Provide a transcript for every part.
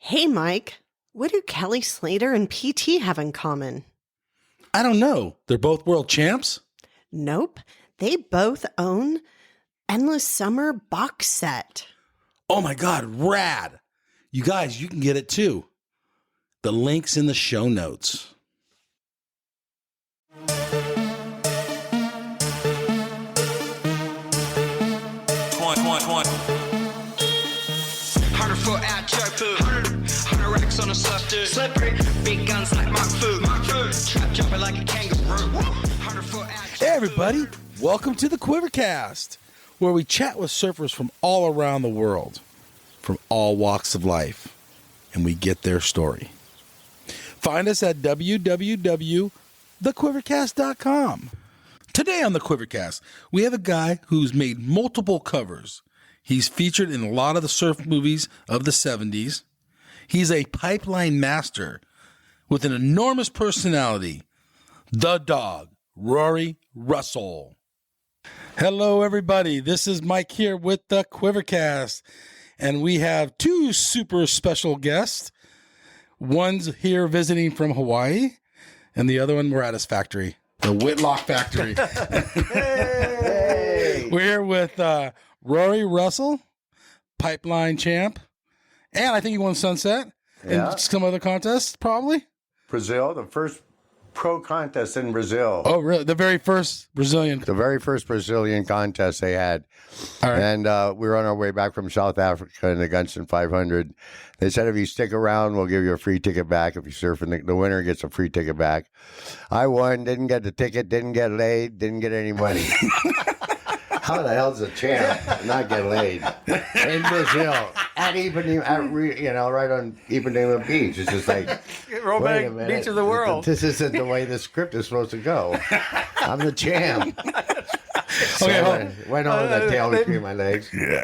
Hey, Mike, what do Kelly Slater and PT have in common? I don't know. They're both world champs? Nope, they both own Endless Summer box set. Oh my God, rad. You guys, you can get it too. The link's in the show notes. On a slippery, big guns like Mark Fu. Trap jumping like a kangaroo. Hey everybody, welcome to the QuiverCast, where we chat with surfers from all around the world, from all walks of life, and we get their story. Find us at www.thequivercast.com. Today on the QuiverCast, we have a guy who's made multiple covers. He's featured in a lot of the surf movies of the 70s. He's a pipeline master with an enormous personality, the dog, Rory Russell. Hello, everybody. This is Mike here with the QuiverCast, and we have two super special guests. One's here visiting from Hawaii, and the other one we're at his factory, the Whitlock factory. Hey! We're here with Rory Russell, pipeline champ. And I think he won Sunset and some other contests, probably. Brazil, the first pro contest in Brazil. Oh, really? The very first Brazilian. The very first Brazilian contest they had. All right. And we were on our way back from South Africa in the Gunston 500. They said, if you stick around, we'll give you a free ticket back. If you surf, and the winner gets a free ticket back. I won, didn't get the ticket, didn't get laid, didn't get any money. How the hell's a champ not get laid in Brazil at Ipanema, right on Ipanema Beach? It's just like romantic beach of the world. This isn't the way the script is supposed to go. I'm the champ. Okay, went on with that tail between my legs. Yeah.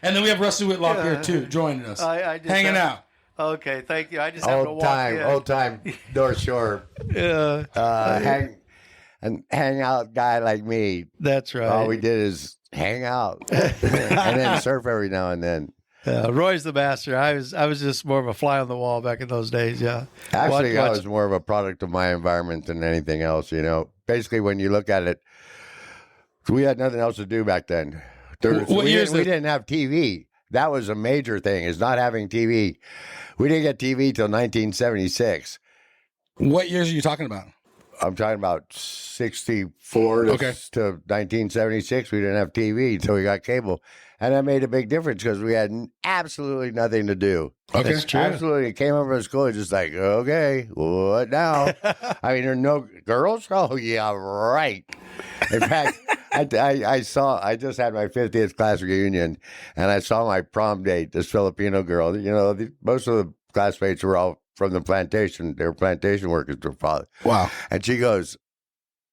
And then we have Rusty Whitlock here too, joining us, I just hanging out. Okay, thank you. I just have to walk in. Old time North Shore. Hang out guy like me. That's right. All we did is hang out and then surf every now and then. Roy's the master. I was just more of a fly on the wall back in those days. Yeah. Actually, I was more of a product of my environment than anything else. Basically, when you look at it, we had nothing else to do back then. We didn't have TV. That was a major thing, is not having TV. We didn't get TV till 1976. What years are you talking about? I'm talking about 64 to 1976. We didn't have TV until we got cable. And that made a big difference because we had absolutely nothing to do. Okay. That's true. Absolutely. Came over to school just like, okay, what now? I mean, there are no girls? Oh, yeah, right. In fact, I just had my 50th class reunion, and I saw my prom date, this Filipino girl. Most of the classmates were all from the plantation. They were plantation workers. Their father. Wow. And she goes,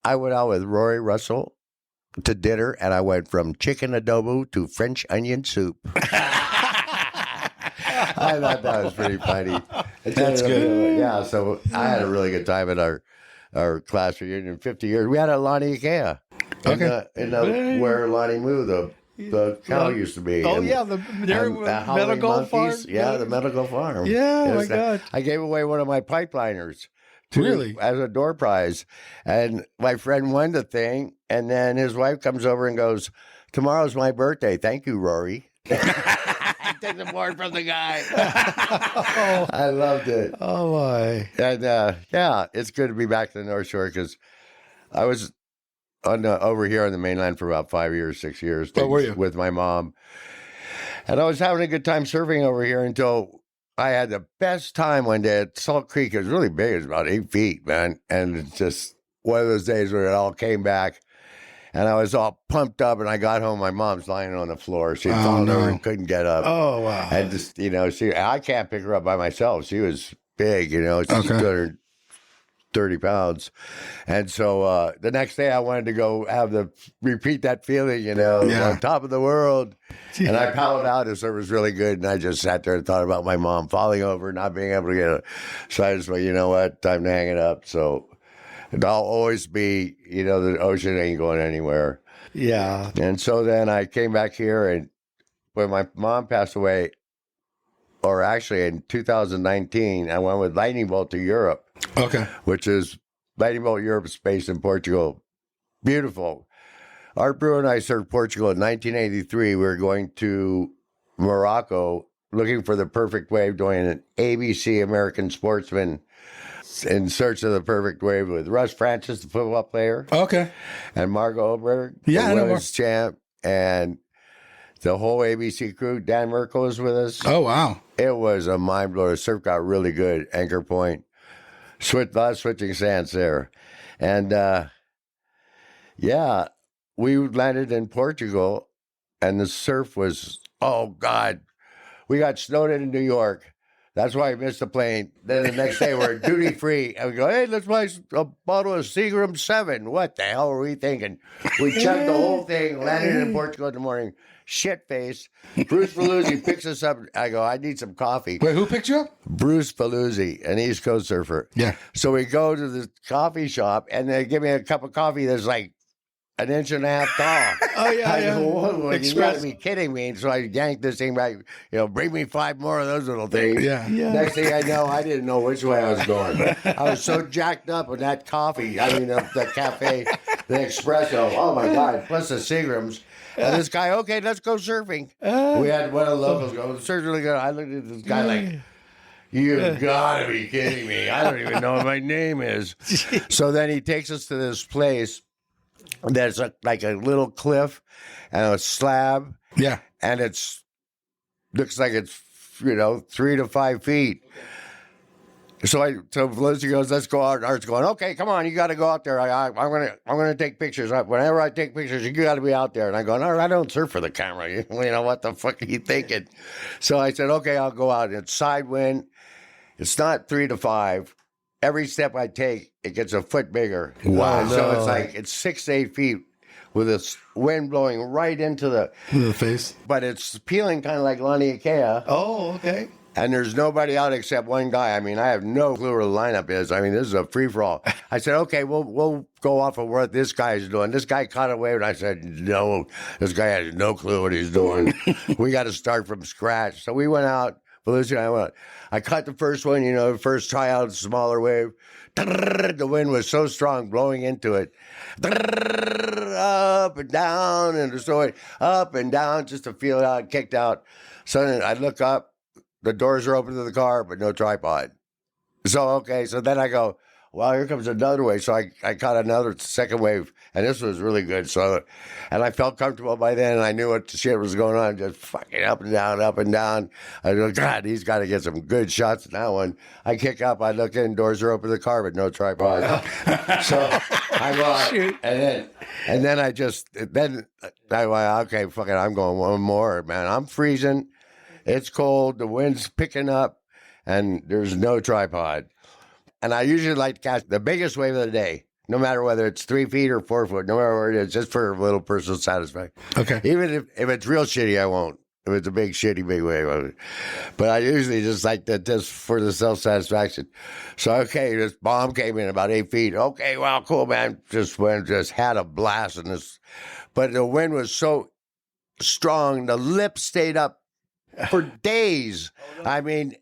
I went out with Rory Russell to dinner, and I went from chicken adobo to French onion soup. I thought that was pretty funny. That's good. Yeah, so I had a really good time at our class reunion. 50 years. We had a Lonnie Ikea. Okay. Where Lonnie Moo, the cow used to be. Oh, yeah, the medical farm. Yeah, the medical farm. Yeah, oh my God. I gave away one of my pipeliners. Really? As a door prize. And my friend won the thing, and then his wife comes over and goes, tomorrow's my birthday. Thank you, Rory. I took the board from the guy. I loved it. Oh, my. And, it's good to be back to the North Shore because I was over here on the mainland for about 5 years, 6 years. Where were you? With my mom. And I was having a good time surfing over here until I had the best time one day at Salt Creek. It was really big. It was about 8 feet, man. And it's just one of those days where it all came back. And I was all pumped up, and I got home. My mom's lying on the floor. She'd fallen over and couldn't get up. Oh, wow. And just, I can't pick her up by myself. She was big, she's 230 pounds. And so the next day I wanted to go repeat that feeling, on top of the world. And I paddled out, and so it was really good. And I just sat there and thought about my mom falling over, not being able to get it. So I just went, you know what, time to hang it up. So I'll always be, the ocean ain't going anywhere. Yeah. And so then I came back here, and when my mom passed away, or actually in 2019, I went with Lightning Bolt to Europe, Okay. which is Lightning Bolt Europe is based in Portugal. Beautiful. Art Brewer and I served Portugal in 1983. We were going to Morocco looking for the perfect wave, doing an ABC American Sportsman in search of the perfect wave with Russ Francis, the football player, Okay. and Margot Oberg, Yeah, I the know women's champ, and the whole ABC crew. Dan Merkel was with us. Oh, wow. It was a mind blower. The surf got really good. Anchor point. A lot of switching sands there. And yeah, we landed in Portugal and the surf was, oh God, we got snowed in New York. That's why I missed the plane. Then the next day we're duty free. And we go, hey, let's buy a bottle of Seagram 7. What the hell were we thinking? We chugged the whole thing, landed in Portugal in the morning. Shit face. Bruce Paluzzi picks us up. I go, I need some coffee. Wait, who picked you up? Bruce Paluzzi, an East Coast surfer. Yeah. So we go to the coffee shop and they give me a cup of coffee that's like an inch and a half tall. Oh, yeah, I go, yeah. "Whoa, you Express. gotta be kidding me. And so I yanked this thing back, bring me 5 more of those little things. Yeah. Next thing I know, I didn't know which way I was going. I was so jacked up with that coffee. I mean, the cafe, the espresso. Oh my God. Plus the Seagrams. And this guy, okay, let's go surfing. We had one of the locals go, the surf's really good. I looked at this guy like, you gotta be kidding me. I don't even know what my name is. So then he takes us to this place. There's like a little cliff and a slab. Yeah. And looks like it's 3 to 5 feet. So Felicity goes, let's go out. And Art's going, okay, come on, you got to go out there. I'm gonna take pictures. Whenever I take pictures, you got to be out there. And I go, no, I don't surf for the camera. What the fuck are you thinking? So I said, okay, I'll go out. It's side wind. It's not 3 to 5. Every step I take, it gets a foot bigger. Wow. So it's 6 to 8 feet with this wind blowing right into The face. but it's peeling kind of like Laniakea. Oh, okay. And there's nobody out except one guy. I mean, I have no clue where the lineup is. I mean, this is a free-for-all. I said, okay, we'll go off of what this guy's doing. This guy caught a wave, and I said, no, this guy has no clue what he's doing. We got to start from scratch. So we went out. Felicity and I went. I caught the first one, the first tryout, smaller wave. The wind was so strong, blowing into it. Up and down, and so up and down, just to feel it out, kicked out. So then I look up. The doors are open to the car, but no tripod. So then I go, well, here comes another wave. So I caught another second wave, and this was really good. So, and I felt comfortable by then, and I knew what shit was going on, just fucking up and down, up and down. I go, God, he's got to get some good shots in that one. I kick up, I look in, doors are open to the car, but no tripod. So I go out, and then I went, okay, fuck it, I'm going one more, man. I'm freezing. It's cold, the wind's picking up, and there's no tripod. And I usually like to catch the biggest wave of the day, no matter whether it's 3 feet or 4 foot, no matter where it is, just for a little personal satisfaction. Okay. Even if it's real shitty, I won't. If it's a big, shitty, big wave. I won't. But I usually just like that just for the self-satisfaction. So, this bomb came in about 8 feet. Okay, well, cool, man. Just had a blast in this. But the wind was so strong, the lip stayed up for days. I mean,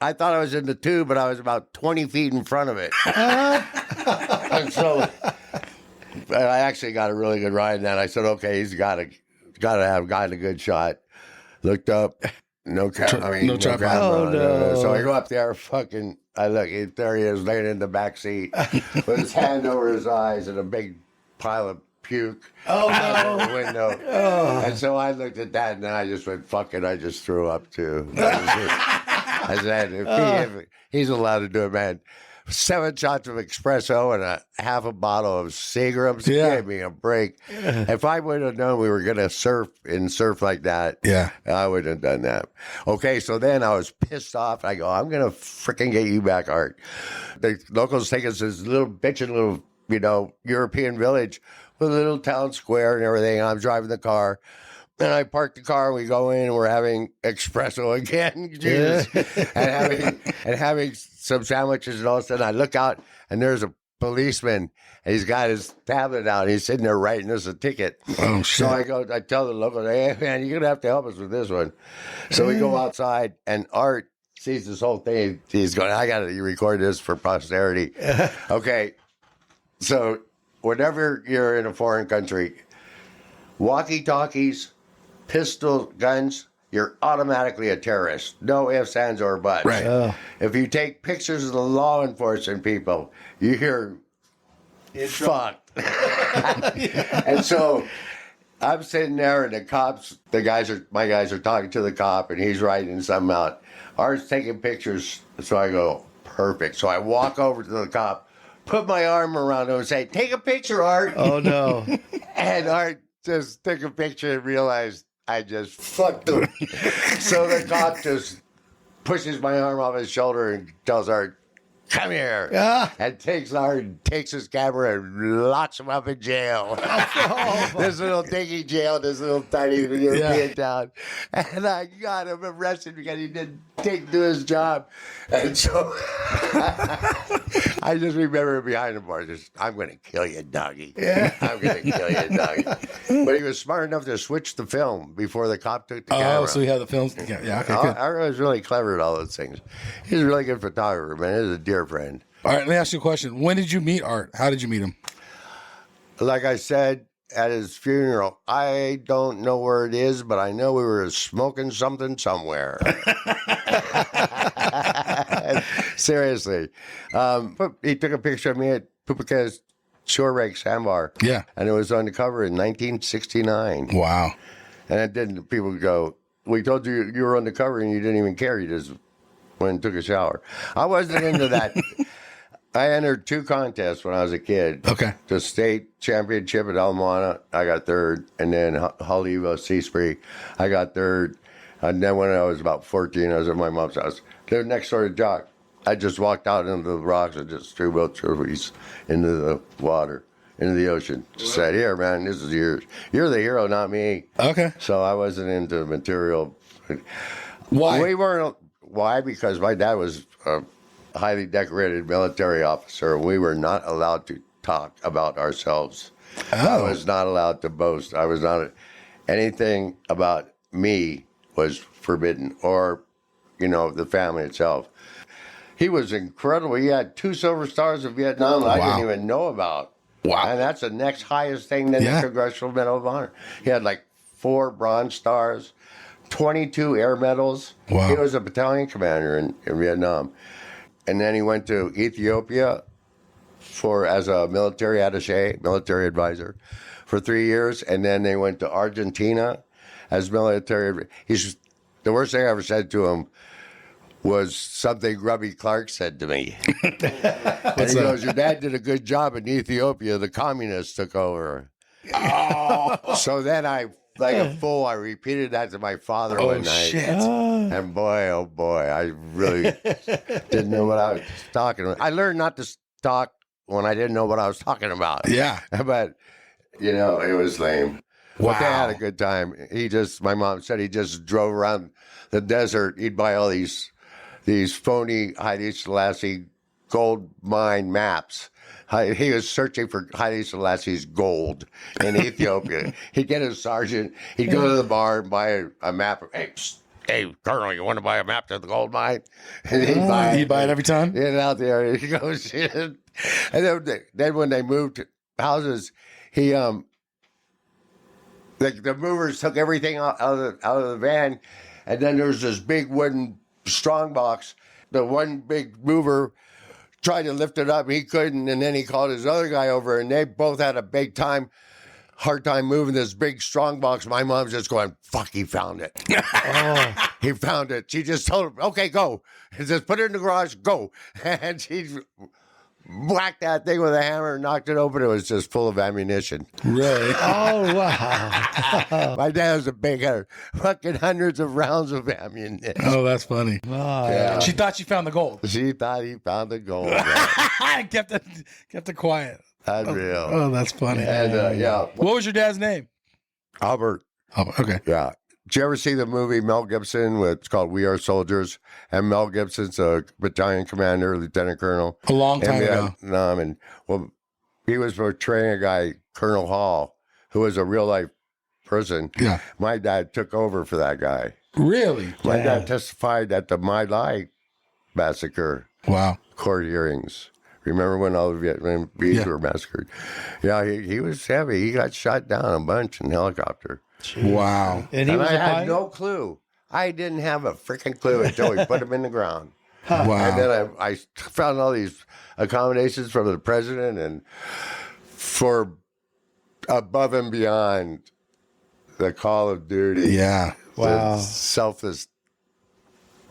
I thought I was in the tube, but I was about 20 feet in front of it. And so I actually got a really good ride in that. I said, okay, he's got to have gotten a good shot. Looked up, no tripod. Oh, no. So I go up there, I look, there he is laying in the back seat with his hand over his eyes and a big pile of puke out the window. Oh. And so I looked at that and then I just went, fuck it, I just threw up too. I said, if he's allowed to do it, man. 7 shots of espresso and a half a bottle of Seagrams gave me a break. If I would have known we were going to surf like that, I wouldn't have done that. Okay, so then I was pissed off. I go, I'm going to freaking get you back, Art. The locals take us to this little bitchin' little, European village with a little town square and everything. I'm driving the car. And I park the car, we go in, and we're having espresso again, Jesus, and having some sandwiches, and all of a sudden I look out, and there's a policeman. And he's got his tablet out. He's sitting there writing us a ticket. Oh, shit. So I tell the local, hey, man, you're going to have to help us with this one. So we go outside, and Art sees this whole thing. He's going, I got to record this for posterity. Okay. So whenever you're in a foreign country, walkie-talkies, pistol, guns, you're automatically a terrorist. No ifs, ands, or buts. Right. Oh. If you take pictures of the law enforcement people, you hear fucked. And so I'm sitting there, and the cops, my guys are talking to the cop, and he's writing something out. Art's taking pictures, so I go, perfect. So I walk over to the cop, put my arm around him, and say, take a picture, Art. Oh, no. And Art just took a picture and realized I just fucked him. So the cop just pushes my arm off his shoulder and tells Art, come here. And takes Art and takes his camera and locks him up in jail. This little dinky jail, this little tiny European town. And I got him arrested because he didn't do his job. And so I just remember behind the bar, just, I'm going to kill you, doggy. Yeah. I'm going to kill you, doggy. But he was smart enough to switch the film before the cop took the camera. Oh, so he had the films. Yeah, okay, good. I was really clever at all those things. He's a really good photographer, man. He's a dear friend. All right, let me ask you a question. When did you meet Art? How did you meet him? Like I said, at his funeral, I don't know where it is, but I know we were smoking something somewhere. Seriously. He took a picture of me at Pupaca's Shore Rake Sandbar. Yeah. And it was on the cover in 1969. Wow. And it didn't, people go, we told you you were on the cover and you didn't even care. You just went and took a shower. I wasn't into that. I entered 2 contests when I was a kid. Okay. The state championship at Almana, I got 3rd. And then Haleiwa Sea Spree, I got 3rd. And then when I was about 14, I was at my mom's house. They're next door to Jock. I just walked out into the rocks and just threw both trophies into the water, into the ocean. Just said, here, man, this is yours. You're the hero, not me. Okay. So I wasn't into material. Why? We weren't. Why? Because my dad was a highly decorated military officer. We were not allowed to talk about ourselves. I was not allowed to boast. I was not. Anything about me was forbidden, or, the family itself. He was incredible. He had 2 silver stars of Vietnam that I didn't even know about. Wow. And that's the next highest thing than the Congressional Medal of Honor. He had like 4 bronze stars, 22 air medals. Wow. He was a battalion commander in Vietnam. And then he went to Ethiopia as a military attaché, military advisor, for 3 years. And then they went to Argentina as military. The worst thing I ever said to him was something Grubby Clark said to me. And he goes, your dad did a good job in Ethiopia. The communists took over. Oh. So then I, like a fool, I repeated that to my father one night. Shit. And boy, oh boy, I really didn't know what I was talking about. I learned not to talk when I didn't know what I was talking about. Yeah. But, it was lame. Wow. But they had a good time. My mom said he just drove around the desert. He'd buy all these phony Haile Selassie gold mine maps. He was searching for Haile Selassie's gold in Ethiopia. He'd get a sergeant. He'd go to the bar and buy a map. Hey, Colonel, you want to buy a map to the gold mine? And he'd buy it every time? Get it out there. He goes, and then when they moved houses, he the movers took everything out of the van, and then there was this big wooden strong box. The one big mover tried to lift it up, he couldn't, and then he called his other guy over, and they both had a hard time moving this big strong box. My mom's just going, fuck, he found it. He found it. She just told him, okay, go. He just put it in the garage, go. And she whacked that thing with a hammer and knocked it open. It was just full of ammunition. Really? Oh, wow. My dad was a big hunter. Fucking hundreds of rounds of ammunition. Oh, that's funny. Yeah. She thought she found the gold. She thought he found the gold. kept it quiet. Unreal. Oh, that's funny. And, What was your dad's name? Albert. Oh, okay. Yeah. Did you ever see the movie Mel Gibson? It's called We Are Soldiers, and Mel Gibson's a battalion commander, lieutenant colonel. A long time in ago. Vietnam, and well, he was portraying a guy, Colonel Hall, who was a real life person. Yeah. My dad took over for that guy. Really? My dad testified at the My Lai massacre Wow. court hearings. Remember when all the Vietnamese were massacred? Yeah, he was heavy. He got shot down a bunch in helicopter. Wow. And he was I a had pilot? no clue. I didn't have a freaking clue until we put him in the ground. Wow. And then I found all these accommodations from the president, and for above and beyond the Call of Duty. Yeah. Wow. The selfless.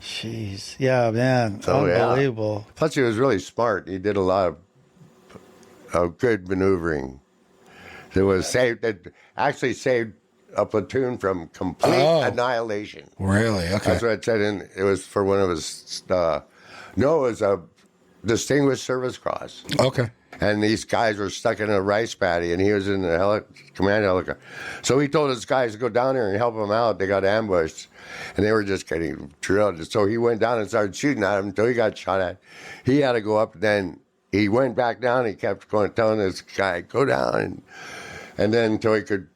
Jeez. Yeah, man. So, yeah. Unbelievable. Plus, he was really smart. He did a lot of good maneuvering. That actually saved a platoon from complete annihilation. Really? Okay. That's what it said. It was for one of his. No, it was a Distinguished Service Cross. Okay. And these guys were stuck in a rice paddy, and he was in the command helicopter. So he told his guys to go down there and help them out. They got ambushed, and they were just getting drilled. So he went down and started shooting at them until he got shot at. He had to go up. Then he went back down. He kept going, telling this guy, go down. And then until he could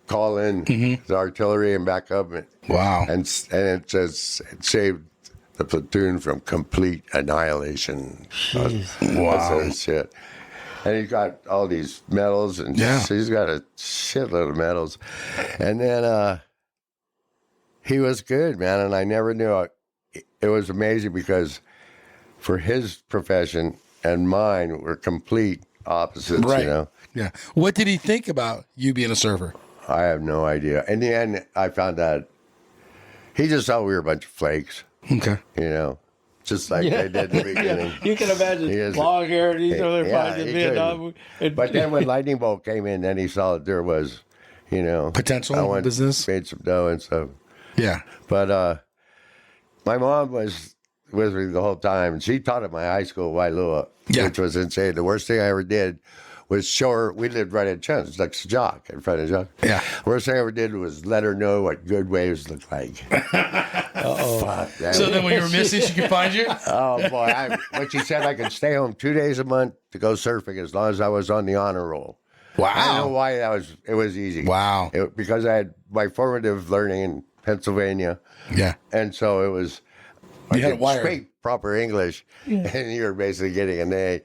call in the artillery and back up. Wow. And it says it saved the platoon from complete annihilation. Wow. That's shit. And he got all these medals, and he's got a shitload of medals. And then he was good, man. And I never knew it. It was amazing because for his profession and mine were complete opposites, Right. you know. Yeah. What did he think about you being a surfer? I have no idea. In the end, I found out he just thought we were a bunch of flakes, Okay. you know, just like they did in the beginning. You can imagine He is- long hair, these other Yeah, fighting in he Vietnam. And, But then when Lightning Bolt came in, then he saw that there was, you know, Potential I went, business? made some dough and stuff. Yeah. But my mom was with me the whole time, and she taught at my high school, Wailua, which was insane. The worst thing I ever did was show her. We lived right at Chen's, like Jock, in front of Jock. Yeah. Worst thing I ever did was let her know what good waves look like. Fuck that. So then when you were missing, she could find you? Oh boy! When she said I could stay home 2 days a month to go surfing as long as I was on the honor roll. I don't know Wow. why that was. It was easy. Wow. Because I had my formative learning in Pennsylvania, Yeah. and so it was. You had I it wired. speak proper English, and you were basically getting an A.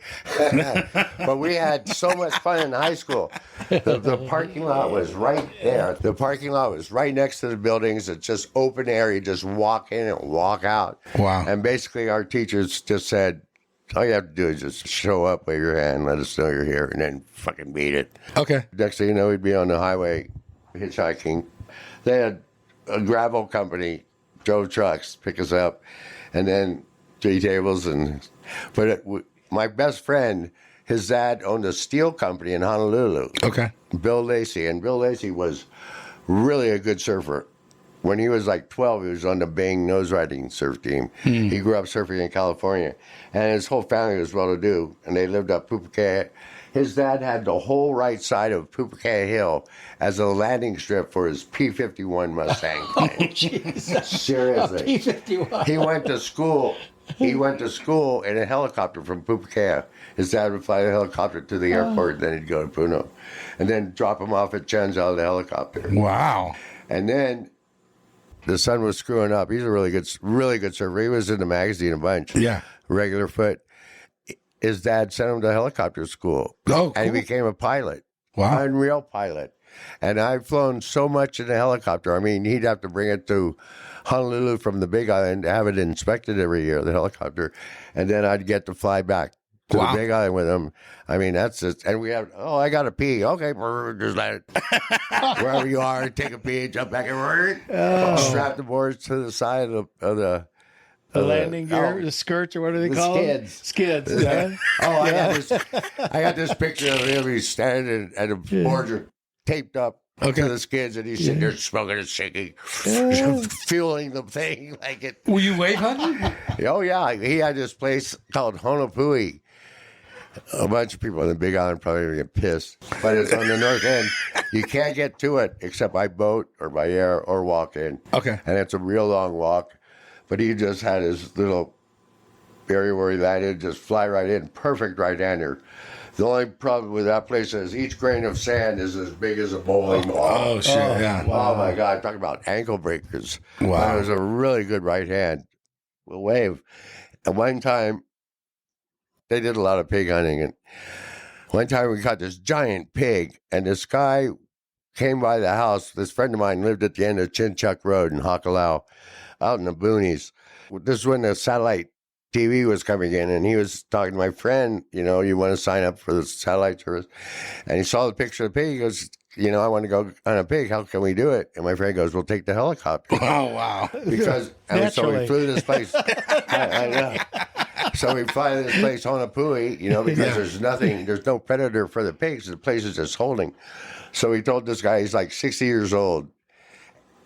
But we had so much fun in high school. The parking lot was right there. The parking lot was right next to the buildings. It's just open air. You just walk in and walk out. Wow. And basically, our teachers just said, all you have to do is just show up, wave your hand, let us know you're here, and then fucking beat it. Okay. Next thing you know, we'd be on the highway hitchhiking. They had a gravel company, drove trucks, pick us up, and then 3 tables. My best friend, his dad owned a steel company in Honolulu. Okay. Bill Lacey, and Bill Lacey was really a good surfer. When he was like 12, he was on the Bing nose riding surf team. He grew up surfing in California, and his whole family was well-to-do, and they lived up Pupukea. His dad had the whole right side of Pupukea Hill as a landing strip for his P-51 Mustang. oh, jeez. Seriously. P-51. He went to school. He went to school in a helicopter from Pupukea. His dad would fly the helicopter to the airport, and then he'd go to Puno, and then drop him off at Chen's out of the helicopter. Wow. And then the son was screwing up. He's a really good surfer. He was in the magazine a bunch. Yeah. Regular foot. His dad sent him to helicopter school. Oh, And he cool. became a pilot. Wow. Unreal pilot. And I've flown so much in a helicopter. I mean, he'd have to bring it to Honolulu from the Big Island, have it inspected every year, the helicopter. And then I'd get to fly back to Wow. the Big Island with him. I mean, that's it. And we have, I got to pee. Okay, just let it. Wherever you are, take a pee, jump back and strap the boards to the side of the landing gear, the skirts, or what do they the call skids. them? Skids. Yeah. I got this picture of him. He's standing and the boards are taped up to the skids, and he's sitting there smoking and shaking, fueling the thing like it. Were you wave hunting? Oh yeah, he had this place called Honopui, A bunch of people in the Big Island probably gonna get pissed. But it's on the north end. You can't get to it except by boat or by air or walk in. Okay. And it's a real long walk. But he just had his little area where he landed, just fly right in. Perfect right-hander. The only problem with that place is each grain of sand is as big as a bowling ball. Oh, shit, yeah. Oh, my God. Talking about ankle breakers. Wow. It was a really good right hand wave. At one time, they did a lot of pig hunting. And one time we caught this giant pig, and this guy came by the house. This friend of mine lived at the end of Chinchuck Road in Hakalau, out in the boonies. This is when the satellite TV was coming in, and he was talking to my friend, you want to sign up for the satellite service. And he saw the picture of the pig. He goes, I want to go on a pig. How can we do it? And my friend goes, we'll take the helicopter. Oh, wow. Because, and so we flew to this place. I know. So we fly to this place, Honapui, because there's no predator for the pigs. The place is just holding. So we told this guy, he's like 60 years old.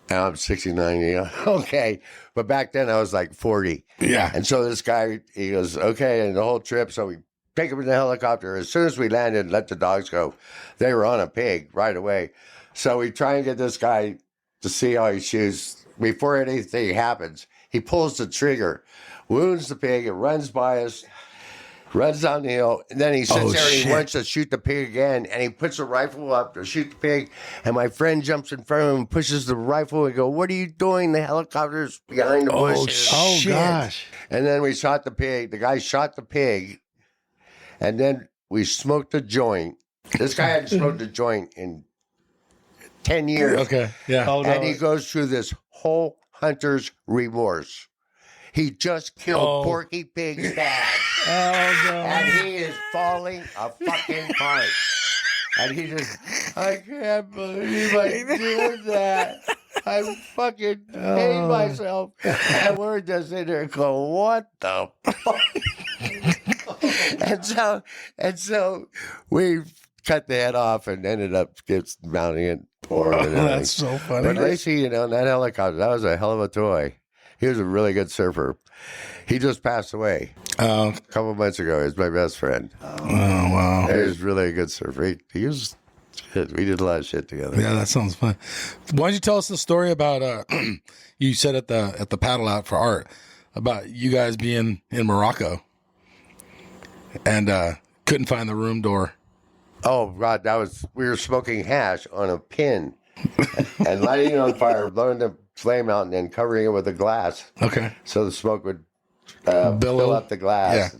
And I'm 69, okay. But back then I was like 40. Yeah. And so this guy, he goes, okay, and the whole trip, so we take him in the helicopter. As soon as we landed, let the dogs go. They were on a pig right away. So we try and get this guy to see how he shoots. Before anything happens, he pulls the trigger, wounds the pig, it runs by us, runs down the hill, and then he sits there and he wants to shoot the pig again, and he puts the rifle up to shoot the pig, and my friend jumps in front of him and pushes the rifle and go, what are you doing? The helicopter's behind the bushes. Oh, gosh. And then we shot the pig. The guy shot the pig, and then we smoked a joint. This guy hadn't smoked a joint in 10 years. Okay, yeah. Oh, no. And he goes through this whole hunter's remorse. He just killed Porky Pig's dad. Oh, no. And he is falling a fucking apart. And he just, I can't believe I did that. I fucking hate myself. And we're just in there going, what the fuck? and so we cut the head off and ended up just mounting it for him. And everything. That's so funny. But Lacey, that helicopter, that was a hell of a toy. He was a really good surfer. He just passed away a couple of months ago. He was my best friend. Oh, wow. He was really a good surfer. He was shit. We did a lot of shit together. Yeah, that sounds fun. Why don't you tell us the story about you said at the paddle out for art about you guys being in Morocco and couldn't find the room door. Oh God, we were smoking hash on a pin and lighting it on fire, blowing the flame out, and then covering it with a glass. Okay. So the smoke would fill up the glass. Yeah.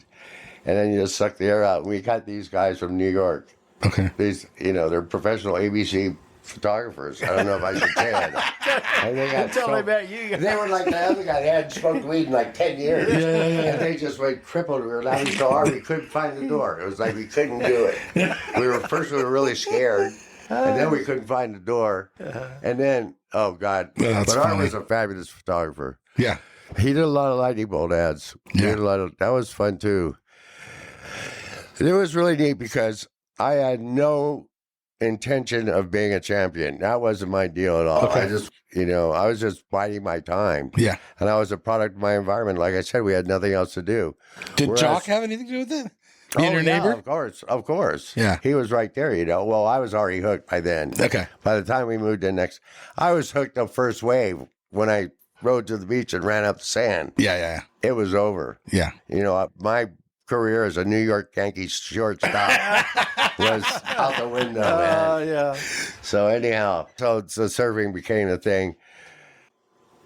And then you just suck the air out. We got these guys from New York. Okay. These, they're professional ABC photographers. I don't know if I should say that. And they got Until they met you. They were like the other guy. They hadn't smoked weed in like 10 years. And they just went crippled. We were laughing so hard we couldn't find the door. It was like we couldn't do it. We were really scared. And then we couldn't find the door. And then, oh God. That's but Art funny. was a fabulous photographer. Yeah. He did a lot of lightning bolt ads. Yeah. That was fun too. It was really neat because I had no intention of being a champion. That wasn't my deal at all. Okay. I was just biding my time. Yeah. And I was a product of my environment. Like I said, we had nothing else to do. Did Whereas- Jock have anything to do with it? Being your yeah, neighbor? Of course. Yeah. He was right there, Well, I was already hooked by then. Okay. By the time we moved in next, I was hooked the first wave when I rode to the beach and ran up the sand. Yeah. It was over. Yeah. My career as a New York Yankees shortstop was out the window, man. Yeah. So anyhow, so surfing became a thing.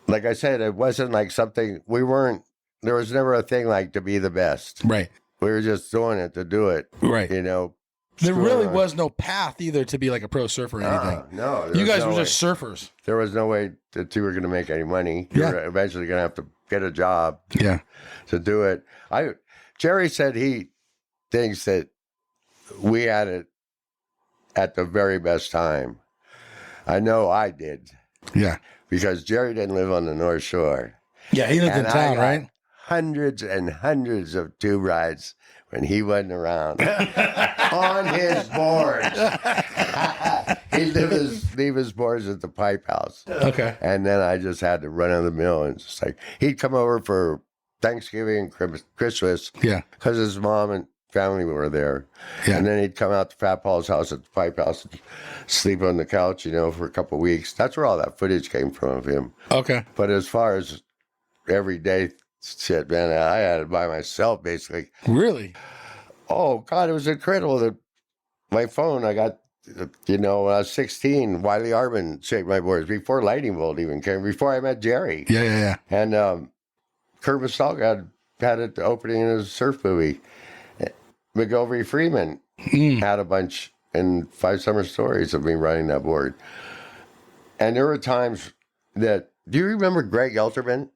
Like I said, it wasn't like something there was never a thing like to be the best. Right. We were just doing it to do it. Right. There really was no path either to be like a pro surfer or anything. No. You guys were just surfers. There was no way that you were going to make any money. You were eventually going to have to get a job Yeah. to do it. Jerry said he thinks that we had it at the very best time. I know I did Yeah. because Jerry didn't live on the North Shore. Yeah, he lived in And I town, got right? Hundreds and hundreds of tube rides when he wasn't around on his boards. He'd leave his boards at the pipe house. Okay. And then I just had to run on the mill and just like he'd come over for Thanksgiving and Christmas Yeah. because his mom and family were there. Yeah. And then he'd come out to Fat Paul's house at the Pipe House and sleep on the couch, for a couple of weeks. That's where all that footage came from of him. Okay. But as far as everyday shit, man, I had it by myself, basically. Really? Oh, God, it was incredible. My phone, I got, when I was 16, Wiley Arbin shaped my boards before Lightning Bolt even came, before I met Jerry. Yeah. And Kurt Mastalka had it opening in his surf movie. McGilvery Freeman had a bunch in 5 Summer Stories of me riding that board. And there were times that, do you remember Greg Elterman?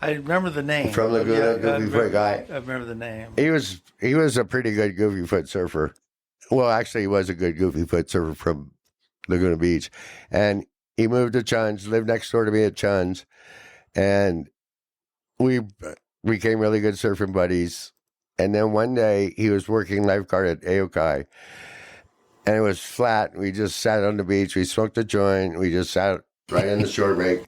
I remember the name. From Laguna, Goofy Foot guy. I remember the name. He was a pretty good Goofy Foot surfer. Well, actually, he was a good Goofy Foot surfer from Laguna Beach. And he moved to Chun's, lived next door to me at Chun's. And we became really good surfing buddies. And then one day he was working lifeguard at Aokai, and it was flat. We just sat on the beach. We smoked a joint. We just sat right in the short break.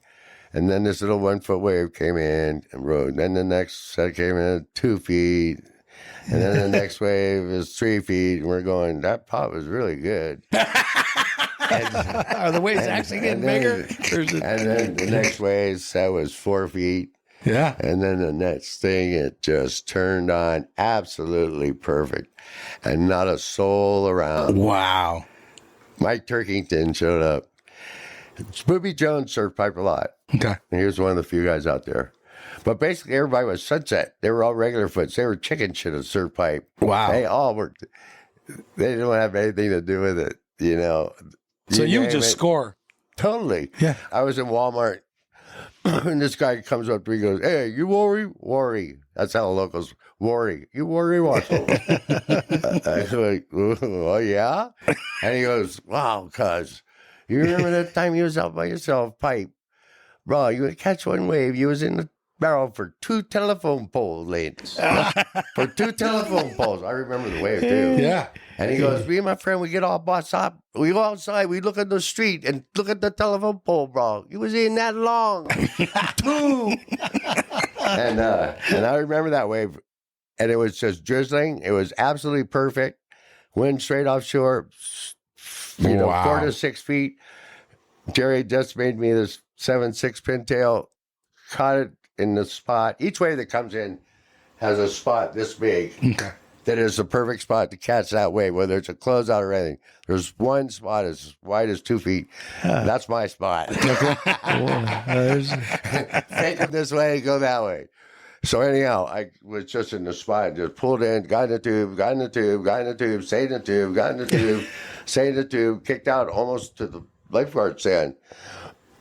And then this little 1-foot wave came in and rode. Then the next set came in at 2 feet. And then the next wave is 3 feet. And we're going, that pop was really good. Are the waves actually getting bigger? And then the next wave set was 4 feet. Yeah. And then the next thing, it just turned on absolutely perfect. And not a soul around. Wow. Mike Turkington showed up. Spoopy Jones surfed pipe a lot. Okay. And he was one of the few guys out there. But basically, everybody was Sunset. They were all regular foots. They were chicken shit at surf pipe. Wow. They all worked. They didn't have anything to do with it, So you would name just it. score. Totally. Yeah. I was in Walmart, and this guy comes up to me and goes, "Hey, you Rory? Rory." That's how the locals, Rory. You Rory Russell. I was like, "Oh, yeah?" And he goes, "Wow, cuz, you remember that time you was out by yourself, pipe? Bro, you would catch one wave. You was in the barrel for 2 telephone pole lengths. For 2 telephone poles." I remember the wave, too. Yeah. And he goes, "Me and my friend, we get all bossed up. We go outside, we look at the street and look at the telephone pole, bro. He was in that long. 2." And I remember that wave. And it was just drizzling. It was absolutely perfect. Wind straight offshore, Wow. 4 to 6 feet. Jerry just made me this 7/6 pintail, caught it in the spot. Each wave that comes in has a spot this big. Okay. That is the perfect spot to catch that wave, whether it's a closeout or anything. There's one spot as wide as 2 feet. That's my spot. Take it this way, go that way. So anyhow, I was just in the spot, just pulled in, got in the tube, got in the tube, got in the tube, stayed in the tube, got in the tube, stayed in the tube, kicked out almost to the lifeguard stand.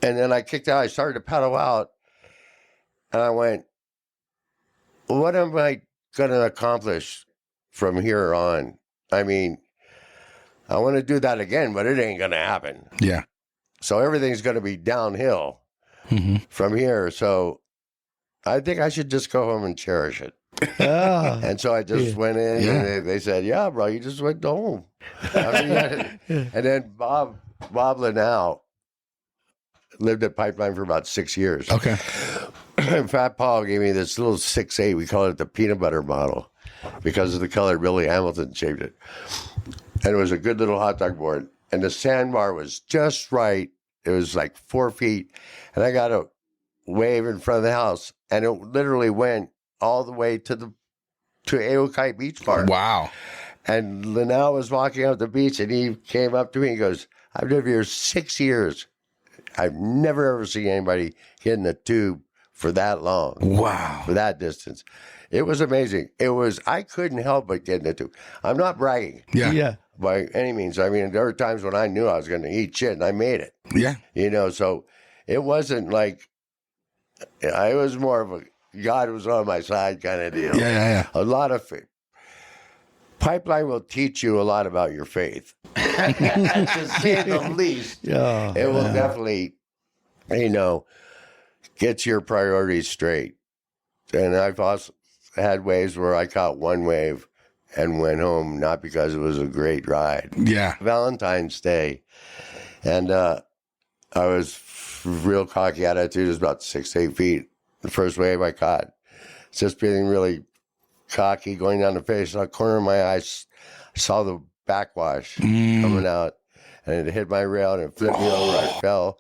And then I kicked out, I started to paddle out, and I went, what am I going to accomplish from here on? I mean, I want to do that again, but it ain't going to happen. Yeah. So everything's going to be downhill from here. So I think I should just go home and cherish it. And so I just went in, and they said, "Yeah, bro, you just went home." And then Bob Linnell lived at Pipeline for about 6 years. Okay. And Fat Paul gave me this little 6'8". We called it the peanut butter model because of the color Billy Hamilton shaped it. And it was a good little hot dog board. And the sandbar was just right. It was like 4 feet. And I got a wave in front of the house, and it literally went all the way to Aokai Beach Park. Wow. And Linnell was walking up the beach, and he came up to me and goes, "I've lived here 6 years. I've never ever seen anybody get in the tube for that long." Wow. For that distance. It was amazing. I couldn't help but get in the tube. I'm not bragging Yeah. by any means. I mean, there were times when I knew I was going to eat shit, and I made it. Yeah. So it wasn't like, I was more of a God was on my side kind of deal. Yeah. A lot of faith. Pipeline will teach you a lot about your faith. To say the least. Yeah. It will definitely, get your priorities straight. And I've also had waves where I caught one wave and went home, not because it was a great ride. Yeah. Valentine's Day. And I was real cocky attitude. It was about 6 to 8 feet. The first wave I caught. Just feeling really cocky going down the face. On the corner of my eyes, I saw the backwash coming out, and it hit my rail and it flipped me over. I fell,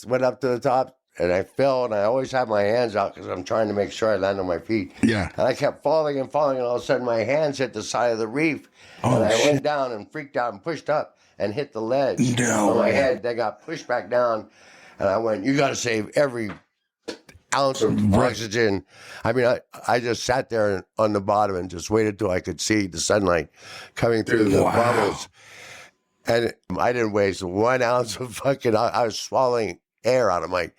went up to the top, and I fell. And I always have my hands out because I'm trying to make sure I land on my feet. Yeah. And I kept falling and falling, and all of a sudden my hands hit the side of the reef, and I went down and freaked out and pushed up and hit the ledge on my head. They got pushed back down, and I went, "You got to save every ounce of oxygen." I mean, I just sat there on the bottom and just waited till I could see the sunlight coming through the bubbles. And I didn't waste 1 ounce of fucking. I was swallowing air out of my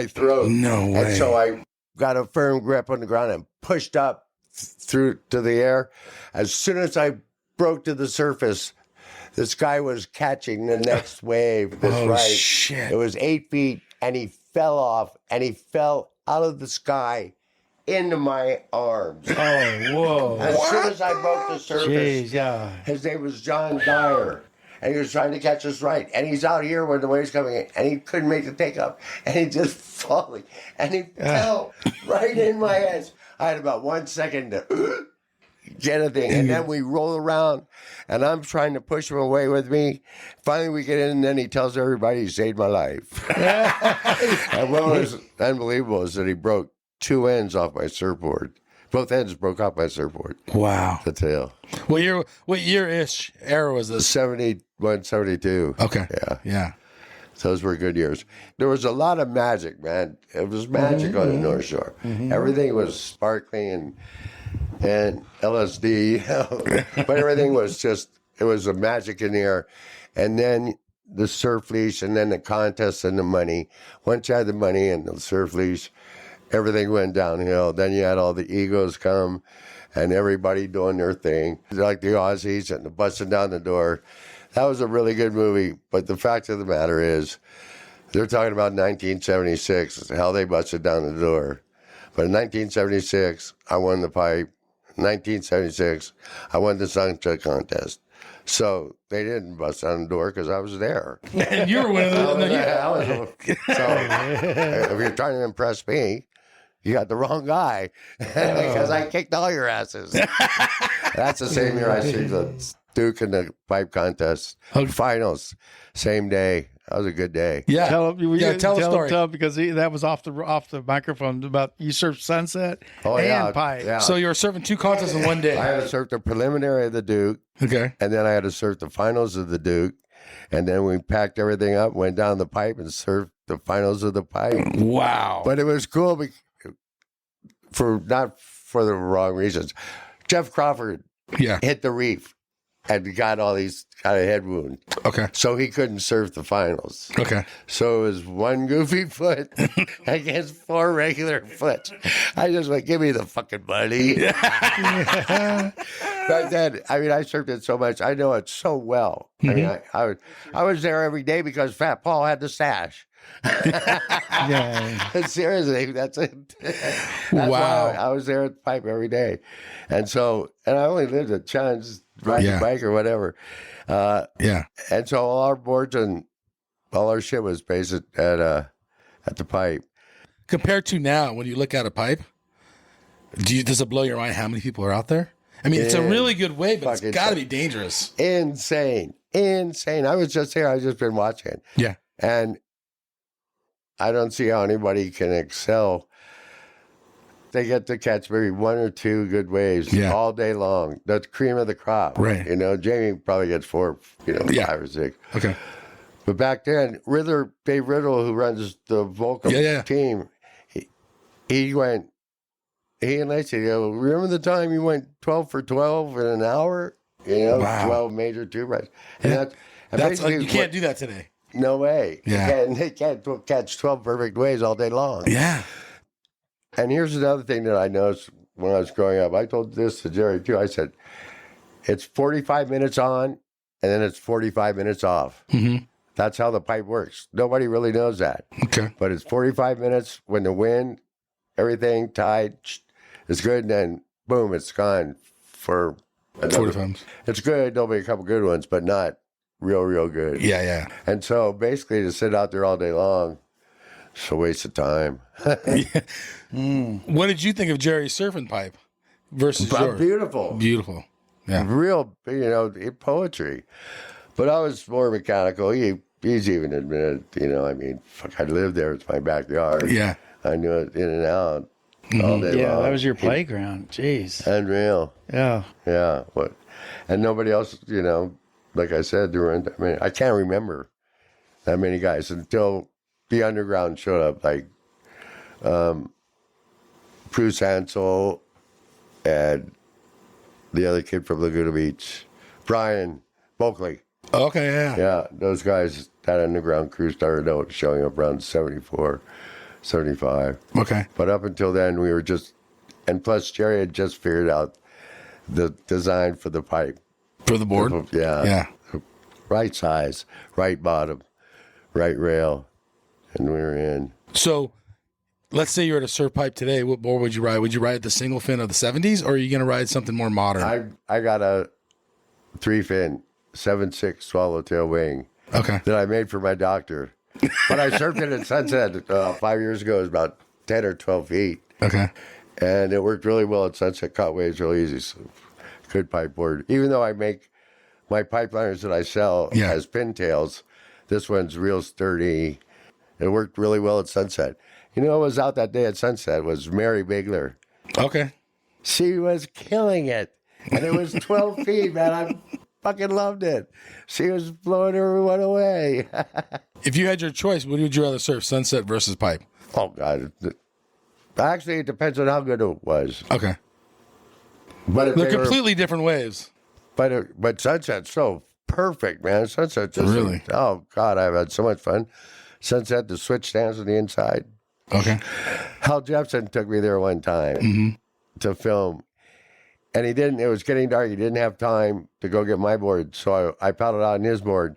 throat. No way. And so I got a firm grip on the ground and pushed up through to the air. As soon as I broke to the surface, the sky was catching the next wave. Shit. It was 8 feet, and he fell off, and he fell out of the sky into my arms. Oh, whoa. As soon as I broke the surface, Jeez, yeah. his name was John Dyer, and he was trying to catch us right. And he's out here when the wave's coming in, and he couldn't make the takeoff, and he just falling, and he fell right in my hands. I had about 1 second to get a thing, and then we roll around, and I'm trying to push him away with me. Finally, we get in, and then he tells everybody he saved my life. And what was unbelievable is that he broke 2 ends off my surfboard. Both ends broke off my surfboard. Wow. The tail. What year-ish era was this? 71, 72. Okay. Yeah. Those were good years. There was a lot of magic, man. It was magic on the North Shore. Everything was sparkling and LSD, you know? But everything was just, it was a magic in the air. And then the surf leash, and then the contest and the money. Once you had the money and the surf leash, everything went downhill. Then you had all the egos come and everybody doing their thing, like the Aussies and the busting down the door. That was a really good movie. But the fact of the matter is, they're talking about 1976, how they busted down the door. But in 1976, I won the pipe. 1976, I won the sunset contest. So they didn't bust down the door because I was there. And you were one of the. So if you're trying to impress me, you got the wrong guy because I kicked all your asses. That's the same year I see the Duke in the pipe contest finals. Same day. That was a good day. Yeah. Tell him, tell a story. Tell him because that was off the microphone about you surfed Sunset and Pipe. Yeah. So you were serving 2 contests in one day. I had to surf the preliminary of the Duke. Okay. And then I had to surf the finals of the Duke. And then we packed everything up, went down the pipe, and surfed the finals of the pipe. Wow. But it was cool not for the wrong reasons. Jeff Crawford hit the reef and got a head wound. Okay. So he couldn't surf the finals. Okay. So it was 1 goofy foot against 4 regular foot. I just went, give me the fucking money. Back then, I mean, I surfed it so much. I know it so well. I mean, I was there every day because Fat Paul had the stash. Yeah. Seriously, that's it. That's Wow. why I was there at the pipe every day. And I only lived at Chun's, riding a bike or whatever. And so all our boards and all our shit was based at the pipe. Compared to now, when you look at a pipe, does it blow your mind how many people are out there? I mean, it's a really good way, but it's got to be dangerous. Insane. I was just here. I've just been watching. Yeah. And I don't see how anybody can excel. They get to catch maybe 1 or 2 good waves all day long. That's cream of the crop. Right. You know, Jamie probably gets 4, 5 or 6. Okay. But back then, Dave Riddle, who runs the Volcom team, he and Lacey, remember the time you went 12 for 12 in an hour? 12 major tube rides. And you can't do that today. No way. Yeah. They can't catch 12 perfect waves all day long. Yeah. And here's another thing that I noticed when I was growing up. I told this to Jerry, too. I said, it's 45 minutes on, and then it's 45 minutes off. Mm-hmm. That's how the pipe works. Nobody really knows that. Okay. But it's 45 minutes when the wind, everything, tide is good, and then, boom, it's gone for 45 minutes. It's good. There'll be a couple good ones, but not real good. Yeah. And so basically to sit out there all day long, it's a waste of time. What did you think of Jerry's surfing pipe? versus But yours. beautiful. Beautiful. Yeah. Real, poetry. But I was more mechanical. He's even admitted, I mean, fuck, I lived there. It's my backyard. Yeah. I knew it in and out all day Yeah, long. that was your playground. Jeez. Unreal. Yeah. Yeah. And nobody else, like I said, there weren't that many. I can't remember that many guys until the underground showed up, like Bruce Hansel and the other kid from Laguna Beach, Brian Bulkley. Okay, yeah. Yeah, those guys, that underground crew started out showing up around 74, 75. Okay. But up until then, we were just, and plus Jerry had just figured out the design for the pipe. For the board? Yeah. Yeah. Right size, right bottom, right rail, and we were in. So, let's say you're at a surf pipe today. What board would you ride? Would you ride the single fin of the 70s, or are you going to ride something more modern? I got a 3-fin, 7.6 swallowtail wing Okay. that I made for my doctor. But I surfed it at Sunset 5 years ago. It was about 10 or 12 feet. Okay. And it worked really well at Sunset. Caught waves real easy. So good pipe board. Even though I make my pipeliners that I sell as pintails, this one's real sturdy. It worked really well at Sunset. What was out that day at Sunset was Mary Bigler. Okay. She was killing it. And it was 12 feet, man. I fucking loved it. She was blowing everyone away. If you had your choice, what would you rather surf, sunset versus pipe? Oh, God. Actually, it depends on how good it was. Okay. But if They're they were- completely different waves. But Sunset's so perfect, man. Sunset just Really? Oh God, I've had so much fun. Sunset, the switch stands on the inside. Okay. Hal Jepson took me there one time to film, and he didn't. It was getting dark. He didn't have time to go get my board, so I paddled out on his board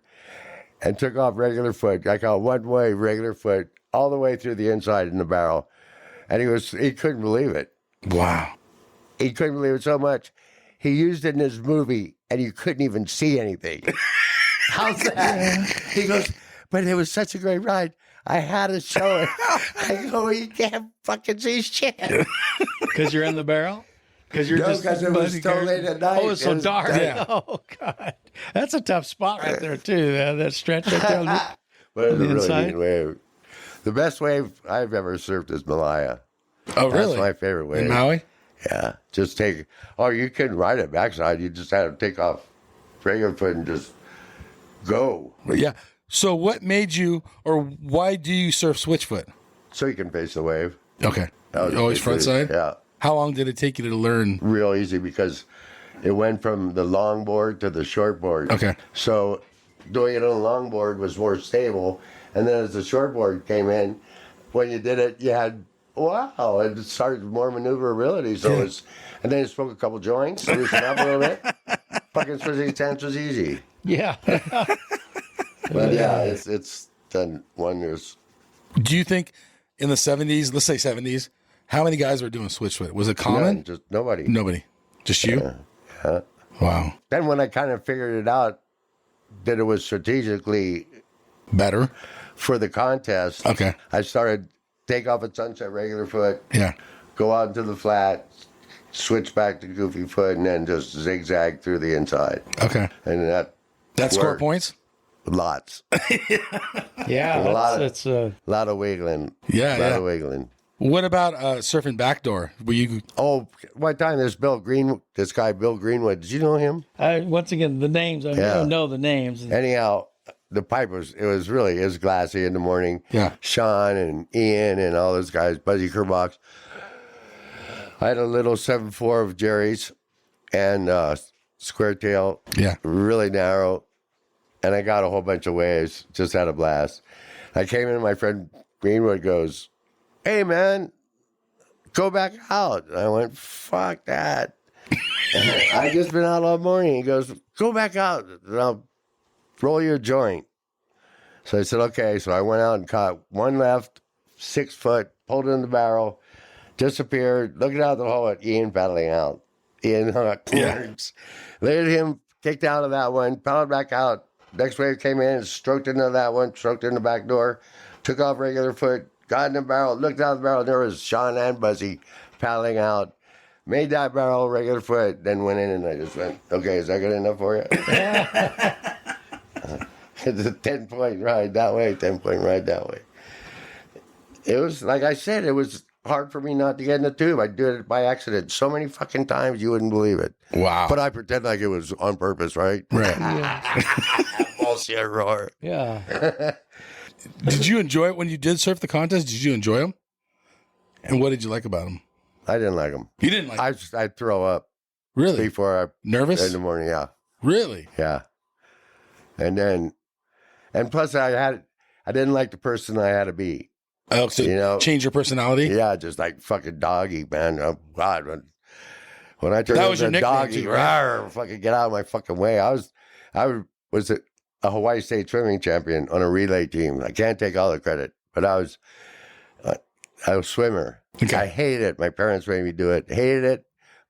and took off regular foot. I got one way regular foot all the way through the inside in the barrel, and he couldn't believe it. Wow. He couldn't believe it so much. He used it in his movie, and you couldn't even see anything. How's that? He goes, but it was such a great ride. I had to show it. I go, you can't fucking see shit. Because you're in the barrel? Because you're just because it was so late at night. Oh, it's so dark. Yeah. Oh, God. That's a tough spot right there, too. That stretch right there. But it was a really inside? neat wave. The best wave I've ever surfed is Malaya. Oh, really? That's my favorite wave. In Maui? Yeah. Just you couldn't ride it backside. You just had to take off regular foot and just go. Yeah. So what made you, or why do you surf switchfoot? So you can face the wave. Okay. That was Always front side? Yeah. How long did it take you to learn? Real easy because it went from the long board to the short board. Okay. So doing it on the long board was more stable. And then as the short board came in, when you did it, you had, wow, it started more maneuverability. So it's, and then you spoke a couple joints, loosen up a little bit. Fucking switching stance was easy. Yeah. But yeah, it's done wonders. Do you think in the 70s, let's say 70s, how many guys were doing switchfoot? Was it common? None, just nobody. Nobody. Just you? Yeah. Wow. Then when I kind of figured it out that it was strategically Better? for the contest, Okay. I started take off at Sunset regular foot, Yeah. go out into the flat, switch back to goofy foot, and then just zigzag through the inside. Okay. And that Score worked. points? Lots. Yeah. A lot of- It's A lot of wiggling. Yeah, A lot yeah. of wiggling. What about surfing backdoor? Were you? Oh, one time this guy, Bill Greenwood, did you know him? once again, the names, I Yeah. don't know the names. Anyhow, the pipe was glassy in the morning. Yeah. Sean and Ian and all those guys, Buzzy Kerbox. I had a little 7.4 of Jerry's and square tail, Yeah. really narrow, and I got a whole bunch of waves. Just had a blast. I came in, and my friend Greenwood goes, "Hey man, go back out." And I went, "Fuck that." I just been out all morning. He goes, "Go back out and I'll roll your joint." So I said, okay. So I went out and caught one left, 6 foot, pulled it in the barrel, disappeared, looking out the hole at Ian paddling out. Ian hung out corners. Laid him, kicked out of that one, paddled back out. Next wave came in, stroked into that one, stroked in the back door, took off regular foot, got in the barrel, looked out the barrel, and there was Sean and Buzzy paddling out. Made that barrel regular foot, then went in and I just went, okay, is that good enough for you? It's a 10-point ride that way, 10-point ride that way. It was, like I said, it was hard for me not to get in the tube. I did it by accident so many fucking times you wouldn't believe it. Wow. But I pretend like it was on purpose, right? Right. Bullshit roar. Yeah. Did you enjoy it when you did surf the contest? Did you enjoy them? And what did you like about them? I didn't like them. You didn't like them? I'd throw up Really? before I Nervous? in the morning. Yeah, Really? yeah. And plus I didn't like the person I had to be. Oh, so You know, change your personality? Yeah, just like fucking doggy, man. Oh God, when I turned That was into your nickname doggy, too, right? rawr, fucking get out of my fucking way. I was a Hawaii State swimming champion on a relay team. I can't take all the credit, but I was a swimmer. Okay. I hated it. My parents made me do it. Hated it,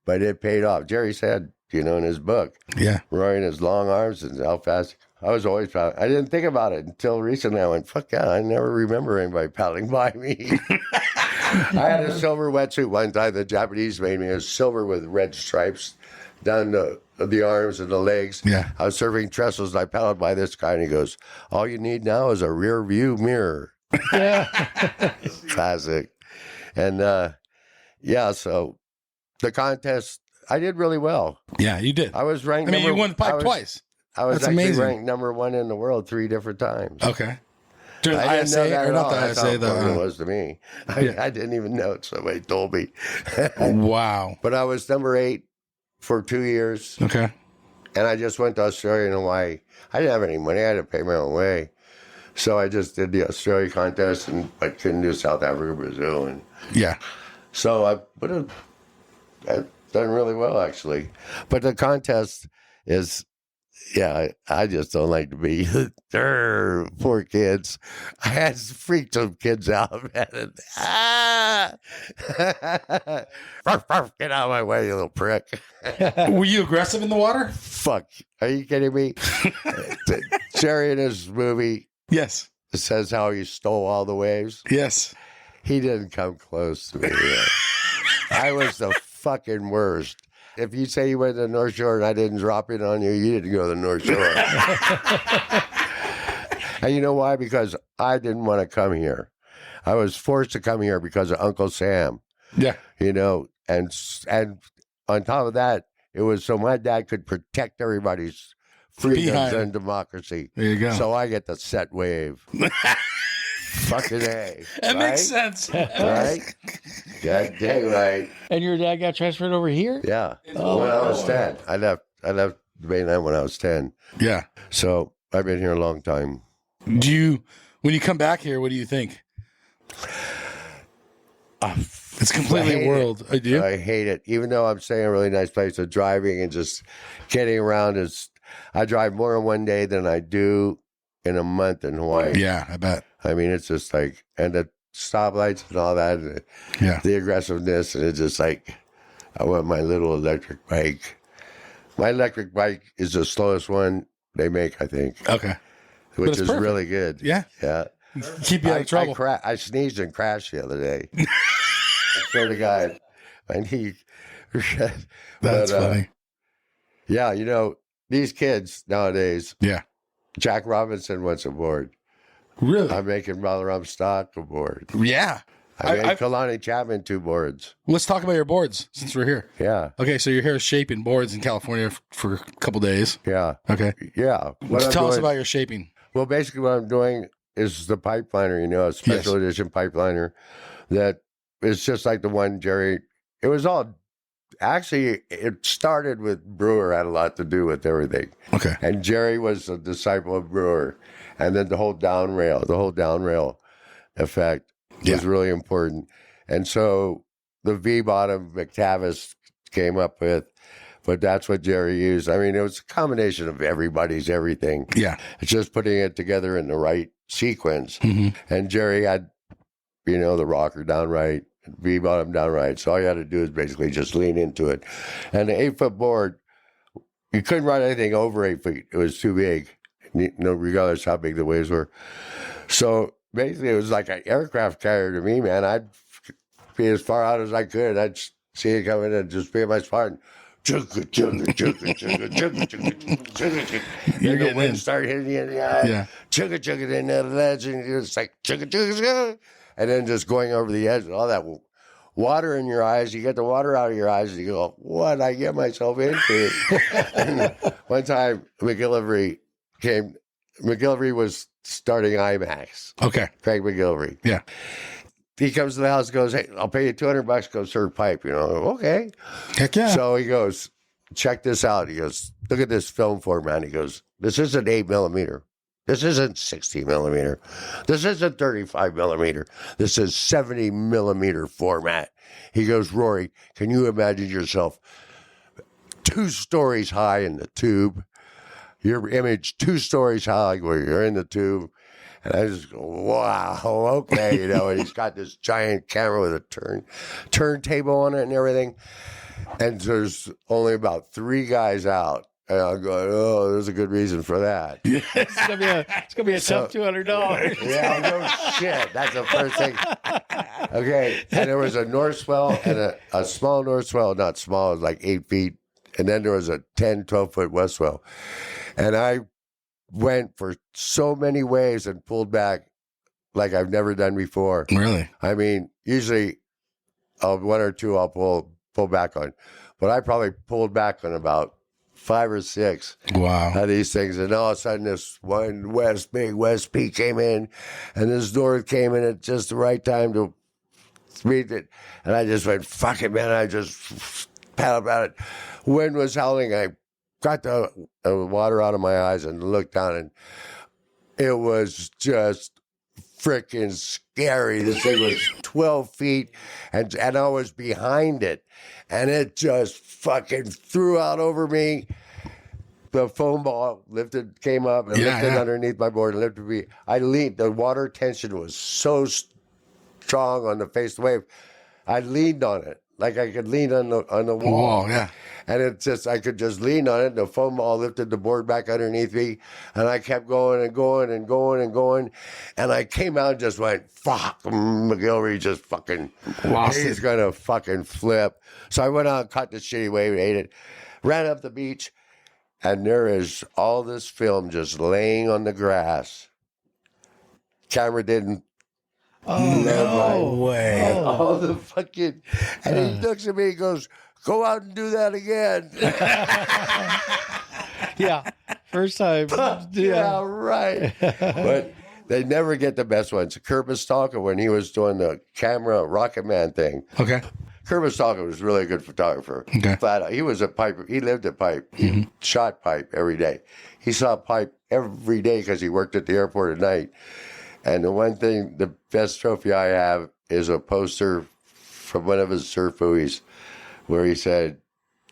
but it paid off. Jerry said, in his book, Yeah. Rory and his long arms and how fast. I was always proud. I didn't think about it until recently. I went, fuck yeah, I never remember anybody paddling by me. I had a silver wetsuit one time. The Japanese made me a silver with red stripes down the arms and the legs. Yeah. I was surfing trestles and I paddled by this guy and he goes, all you need now is a rear view mirror. Classic. And so the contest, I did really well. Yeah, you did. I was ranked. You won the pipe twice. I was That's actually amazing. ranked number 1 in the world 3 different times. Okay. During the I didn't know ISA, that or at not all. the That's ISA, how important it was to me. I didn't even know it. Somebody told me. Wow. But I was number 8 for 2 years, Okay. and I just went to Australia and Hawaii. I didn't have any money. I had to pay my own way. So I just did the Australia contest, and I couldn't do South Africa, Brazil. And Yeah. so I've done really well, actually. But the contest is... Yeah, I just don't like to be poor kids. I had freaked some kids out, man. Get out of my way, you little prick. Were you aggressive in the water? Fuck. Are you kidding me? Jerry in his movie Yes. says how he stole all the waves. Yes. He didn't come close to me. I was the fucking worst. If you say you went to the North Shore and I didn't drop in on you, you didn't go to the North Shore. And you know why? Because I didn't want to come here. I was forced to come here because of Uncle Sam. Yeah. And on top of that, it was so my dad could protect everybody's freedoms Behind. and democracy. There you go. So I get the set wave. Fucking A. That makes sense. Right? God dang right. And your dad got transferred over here? Yeah. When I was 10. I left the mainland when I was 10. Yeah. So I've been here a long time. When you come back here, what do you think? It's completely a world. I do. I hate it. Even though I'm staying in a really nice place, so driving and just getting around I drive more in one day than I do in a month in Hawaii. Yeah, I bet. I mean, it's just like, and the stoplights and all that, and Yeah. the aggressiveness, and it's just like, I want my little electric bike. My electric bike is the slowest one they make, I think, Okay. which it's is perfect. really good. Yeah. Yeah. Keep you out of trouble. I sneezed and crashed the other day. I swear to God. That's funny. Yeah, these kids nowadays, Yeah. Jack Robinson wants aboard. Really? I'm making Balaram Stock aboard. Yeah. I made Kalani Chapman 2 boards. Let's talk about your boards since we're here. Yeah. Okay, so your hair is shaping boards in California for a couple days. Yeah. Okay. Yeah. What I'm Tell us doing- about your shaping. Well, basically what I'm doing is the pipeliner, a special edition pipeliner that is just like the one Jerry. It was all, actually, it started with Brewer, had a lot to do with everything. Okay. And Jerry was a disciple of Brewer. And then the whole down rail effect was really important. And so the V-bottom McTavish came up with, but that's what Jerry used. I mean, it was a combination of everybody's everything. Yeah. It's just putting it together in the right sequence. Mm-hmm. And Jerry had, the rocker down right, V-bottom down right. So all you had to do is basically just lean into it. And the 8-foot board, you couldn't run anything over 8 feet. It was too big, regardless how big the waves were. So basically, it was like an aircraft carrier to me, man. I'd be as far out as I could. I'd see it coming and just be my Spartan. Chugga, chugga, chugga, chugga, chugga, chugga, chugga, chugga. You're Then the getting wind in. started hitting you in the eye. Yeah. Chugga, chugga, then the ledge, and it's like chugga, chugga, chugga. And then just going over the edge, all that water in your eyes. You get the water out of your eyes, and you go, what I get myself into? One time, McGillivray came. McGillivray was starting IMAX. Okay. Craig McGillivray. Yeah. He comes to the house and goes, hey, I'll pay you $200, go serve pipe. Okay. Heck yeah. So he goes, check this out. He goes, look at this film format. He goes, this isn't 8mm. This isn't 60mm. This isn't 35mm. This is 70mm format. He goes, Rory, can you imagine yourself 2 stories high in the tube? Your image 2 stories high where you're in the tube. And I just go, wow, okay, and he's got this giant camera with a turntable on it and everything. And there's only about 3 guys out. And I'm going, oh, there's a good reason for that. It's gonna be a tough $200. Yeah, no shit. That's the first thing. Okay, and there was a north swell and a small north swell, not small, it was like 8 feet. And then there was a 10, 12-foot west swell. And I went for so many waves and pulled back like I've never done before. Really? I mean, usually 1 or 2 I'll pull back on. But I probably pulled back on about 5 or 6 Wow. of these things. And all of a sudden this one big west peak came in and this north came in at just the right time to meet it. And I just went, fuck it, man. I just paddled about it. Wind was howling. I got the water out of my eyes and looked down, and it was just freaking scary. This thing was 12 feet, and I was behind it, and it just fucking threw out over me. The foam ball came up and lifted underneath my board and lifted me. I leaned. The water tension was so strong on the face of the wave. I leaned on it like I could lean on the wall. Yeah. And I could just lean on it. The foam ball lifted the board back underneath me. And I kept going and going and going and going. And I came out and just went, fuck, McGillivray just fucking, he's going to fucking flip. So I went out and caught the shitty wave and ate it. Ran up the beach. And there is all this film just laying on the grass. Camera didn't. Oh, No way. And all the fucking, and he looks at me and goes, go out and do that again. Yeah. First time. Yeah, right. But they never get the best ones. Kermit Stalker, when he was doing the camera Rocket Man thing. Okay. Kermit Stalker was a really good photographer. Okay. Flat out. He was a piper. He lived at pipe. He shot pipe every day. He saw pipe every day because he worked at the airport at night. And the one thing, the best trophy I have is a poster from one of his surf movies where he said,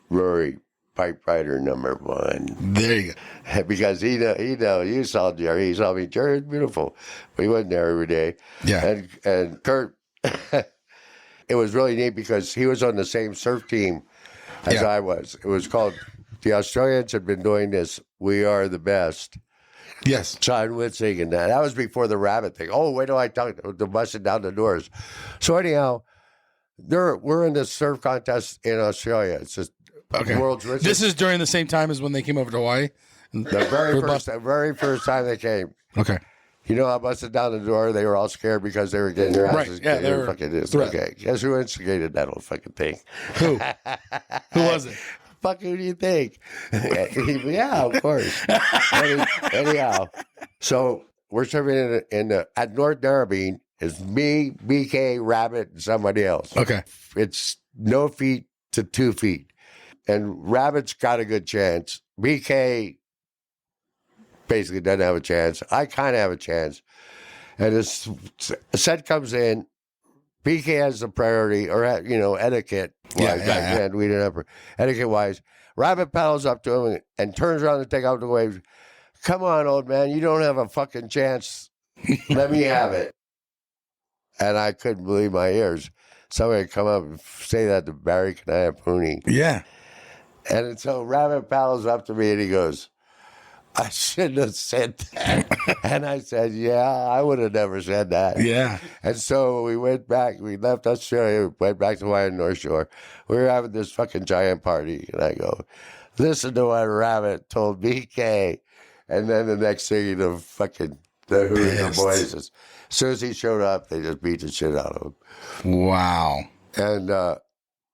Rory, pipe writer #1. There you go. Because you saw Jerry, he saw me. Jerry's beautiful, but he wasn't there every day. Yeah. And Kurt, it was really neat because he was on the same surf team as I was. It was called, the Australians had been doing this, We Are the Best. Yes. John Witzig and that. That was before the rabbit thing. Oh, wait till I talk the busting down the doors. So anyhow, we're in this surf contest in Australia. It's just the world's richest. This is during the same time as when they came over to Hawaii? The very first time they came. Okay. You know, I busted down the door. They were all scared because they were getting their asses. Right. Yeah, they were fucking this. Okay. Guess who instigated that whole fucking thing? Who? Who was it? Fuck, who do you think? Yeah, of course. Anyhow, so we're serving at North Narrabeen is me, BK, Rabbit, and somebody else. Okay. It's no feet to 2 feet. And Rabbit's got a good chance. BK basically doesn't have a chance. I kind of have a chance. And this set comes in. BK has the priority, or etiquette wise. Yeah. We didn't have etiquette wise. Rabbit paddles up to him and turns around to take out the waves. Come on, old man, you don't have a fucking chance. Let me have it. And I couldn't believe my ears. Somebody come up and say that to Barry Kanaya Pooney. Yeah. And so Rabbit paddles up to me and he goes, I shouldn't have said that. And I said, yeah, I would have never said that. Yeah. And so we went back. We left Australia, went back to Hawaiian North Shore. We were having this fucking giant party. And I go, listen to what Rabbit told BK. And then the next thing, the Hui boys, as soon as he showed up, they just beat the shit out of him. Wow. And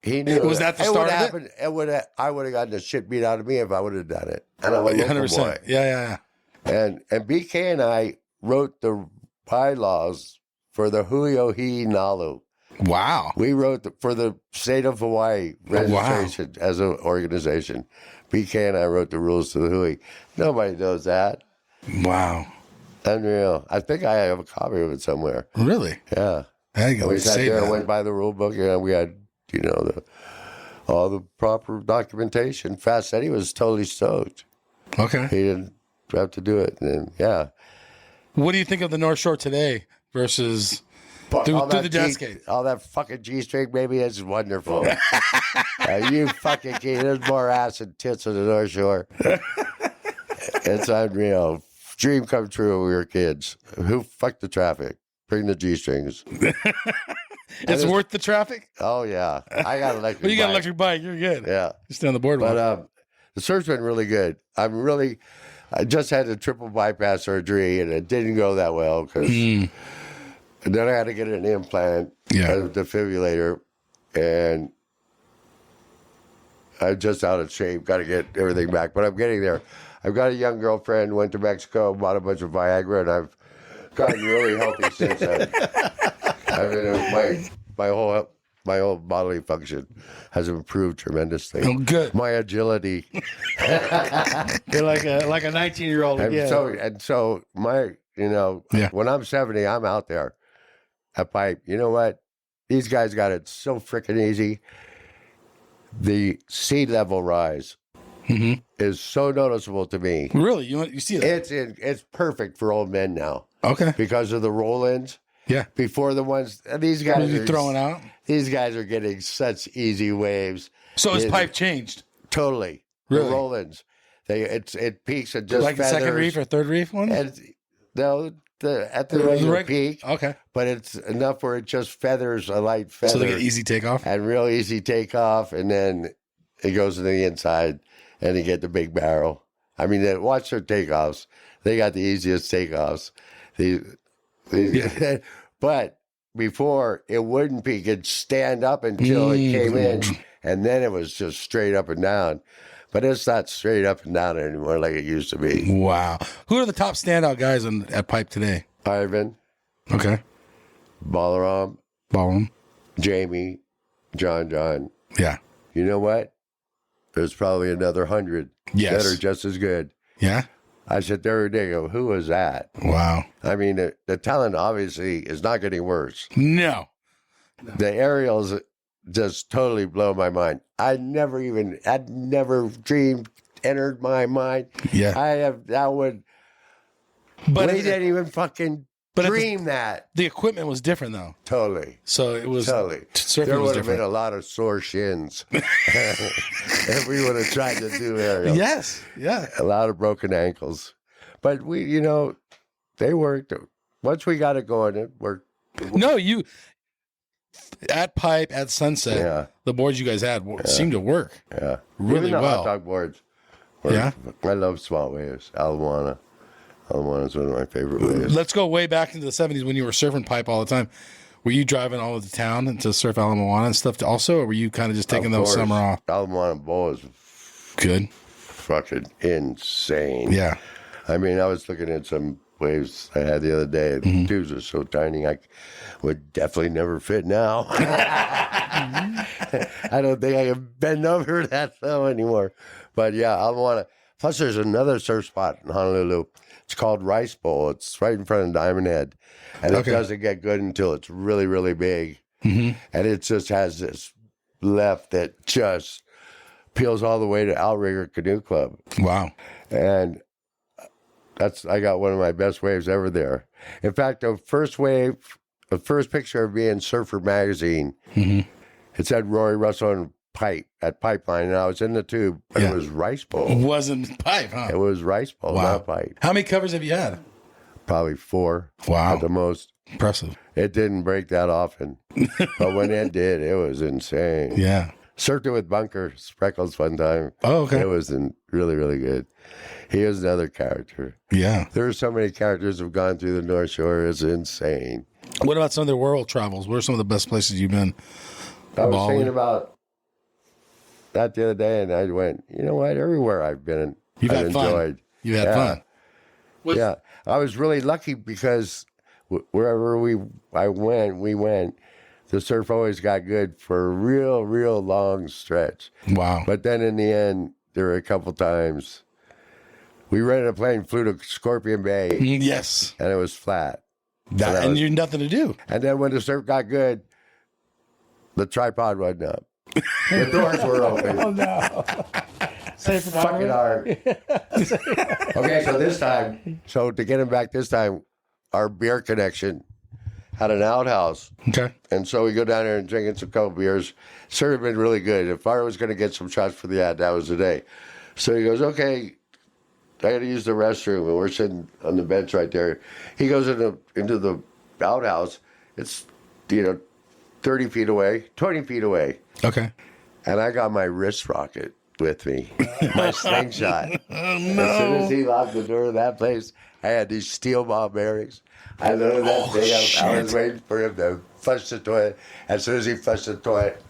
he knew. Was that the start of it? I would have gotten the shit beat out of me if I would have done it. And I'm a local 100%. boy. Yeah. And BK and I wrote the bylaws for the Huiohi Nalu. Wow. We wrote for the state of Hawaii registration as an organization. BK and I wrote the rules to the Hui. Nobody knows that. Wow. Unreal. I think I have a copy of it somewhere. Really? Yeah. I We sat there and went by the rule book, and we had, all the proper documentation. Fast said he was totally stoked. Okay. He didn't have to do it. And yeah. What do you think of the North Shore today versus through the Cascade? All that fucking G-string, baby, is wonderful. You fucking kid. There's more ass and tits on the North Shore. It's unreal. Dream come true when we were kids. Who fuck the traffic? Bring the G-strings. It's worth the traffic? Oh, yeah. I got an electric Well, you got an bike. electric bike. You're good. Yeah. Just stay on the boardwalk. But the surf's been really good. I just had a triple bypass surgery, and it didn't go that well because then I had to get an implant, a defibrillator, and I'm just out of shape. Got to get everything back, but I'm getting there. I've got a young girlfriend, went to Mexico, bought a bunch of Viagra, and I've gotten really healthy since then. I mean, my whole bodily function has improved tremendously. Oh, good. My agility. You're like a 19-year-old again. And so my, when I'm 70, I'm out there at Pipe. You know what? These guys got it so freaking easy. The sea level rise is so noticeable to me. Really? You see that? It's perfect for old men now. Okay. Because of the roll-ins. Yeah. Before the ones these guys are throwing out. These guys are getting such easy waves. So his pipe changed. Totally. Really? The roll-ins. It peaks at just like the second reef or third reef one? And at the regular peak. Okay. But it's enough where it just feathers a light feather. So they get easy takeoff? And real easy takeoff, and then it goes to the inside and you get the big barrel. I mean, watch their takeoffs. They got the easiest takeoffs. But before, it wouldn't peak. It'd stand up until it came in, and then it was just straight up and down. But it's not straight up and down anymore like it used to be. Wow. Who are the top standout guys at Pipe today? Ivan. Okay. Balaram. Jamie. John. Yeah. You know what? There's probably another 100 that are just as good. Yeah. I sit there every day and go, who was that? Wow. I mean, the talent obviously is not getting worse. No. The aerials just totally blow my mind. I'd never dreamed, entered my mind. Yeah. But we didn't even fucking dream that. The equipment was different though. Totally. So it was totally. There would have been a lot of sore shins if we would have tried to do aerials. Yes. Yeah. A lot of broken ankles. But they worked. Once we got it going, it worked. No, at Pipe, at Sunset, the boards you guys had seemed to work. Yeah. Really Even the well. hot dog boards. Yeah. I love small waves. Alamoana. Alamoana is one of my favorite waves. Let's go way back into the 70s when you were surfing Pipe all the time. Were you driving all over the town to surf Alamoana and stuff also, or were you kind of just taking those summer off? Alamoana Bowl is good. Fucking insane. Yeah. I mean, I was looking at some waves I had the other day. The tubes are so tiny, I would definitely never fit now. I don't think I can bend over that low anymore. But yeah, Alamoana. Plus, there's another surf spot in Honolulu. It's called Rice Bowl. It's right in front of Diamond Head. And it doesn't get good until it's really, really big. And it just has this left that just peels all the way to Outrigger Canoe Club. Wow. And I got one of my best waves ever there. In fact, the first picture of me in Surfer Magazine, it said Rory Russell and pipe at Pipeline, and I was in the tube, and Yeah. it was rice bowl. Wasn't pipe, huh? It was rice bowl, Wow. not pipe. How many covers have you had? Probably 4 Wow. at the most. Impressive. It didn't break that often, but when it did, it was insane. Yeah. Surfed it with Bunker Spreckles one time. Oh, okay. It was really, really good. He is another character. Yeah. There are so many characters who've gone through the North Shore. It's insane. What about some of the world travels? Where are some of the best places you've been? I was Bali? thinking about that the other day, and I went, you know what? Everywhere I've been, You've I've had fun. enjoyed. You had fun. Yeah, I was really lucky because wherever we went. The surf always got good for a real long stretch. Wow. But then in the end, there were a couple times we rented a plane, flew to Scorpion Bay, Yes. and it was flat. And you had nothing to do. And then when the surf got good, the tripod wasn't up. The doors were open. Oh no! Safe and Fucking hard. hard. Okay, so this time, to get him back this time, our beer connection had an outhouse. Okay. And so we go down there and drinking some couple beers. Sir had been really good. If I was going to get some shots for the ad, that was the day. So he goes, okay, I got to use the restroom. And we're sitting on the bench right there. He goes into the outhouse. It's, 30 feet away, 20 feet away. Okay. And I got my wrist rocket with me, my slingshot. As soon as he locked the door of that place, I had these steel ball bearings. I loaded that thing up. I was waiting for him to flush the toilet. As soon as he flushed the toilet,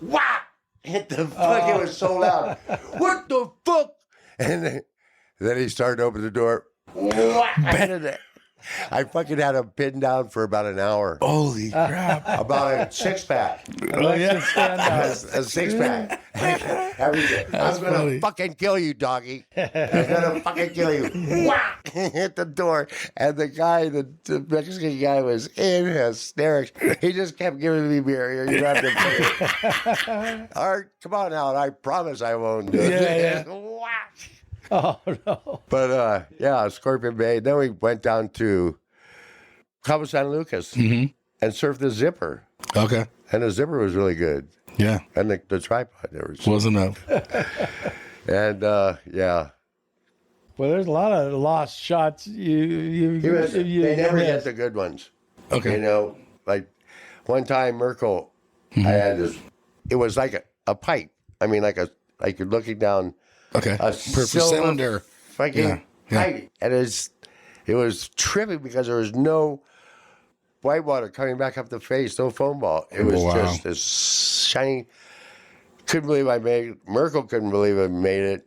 whap! Hit the fuck. It was so loud. What the fuck? And then he started to open the door. Whap! I fucking had him pinned down for about an hour. Holy crap. About a 6-pack. Oh, yeah. A 6-pack. Everything. I'm going funny. to fucking kill you, doggy. I'm going to fucking kill you. Whack! Hit the door. And the guy, the Mexican guy, was in hysterics. He just kept giving me beer. You have to pay. All right, come on out. I promise I won't do it. Yeah. Whack! Oh no! But Scorpion Bay. Then we went down to Cabo San Lucas and surfed the zipper. Okay. And the zipper was really good. Yeah. And the tripod never. Wasn't up. And yeah, Well, there's a lot of lost shots. they never get the good ones. Okay. Like one time Merkel, I had this. It was like a pipe. I mean, like you're looking down. Okay. A Perfect silver cylinder. fucking Yeah. pipe, and it was tripping because there was no white water coming back up the face, no foam ball. It was Wow. just this shiny. Couldn't believe I made it. Merkel couldn't believe I made it,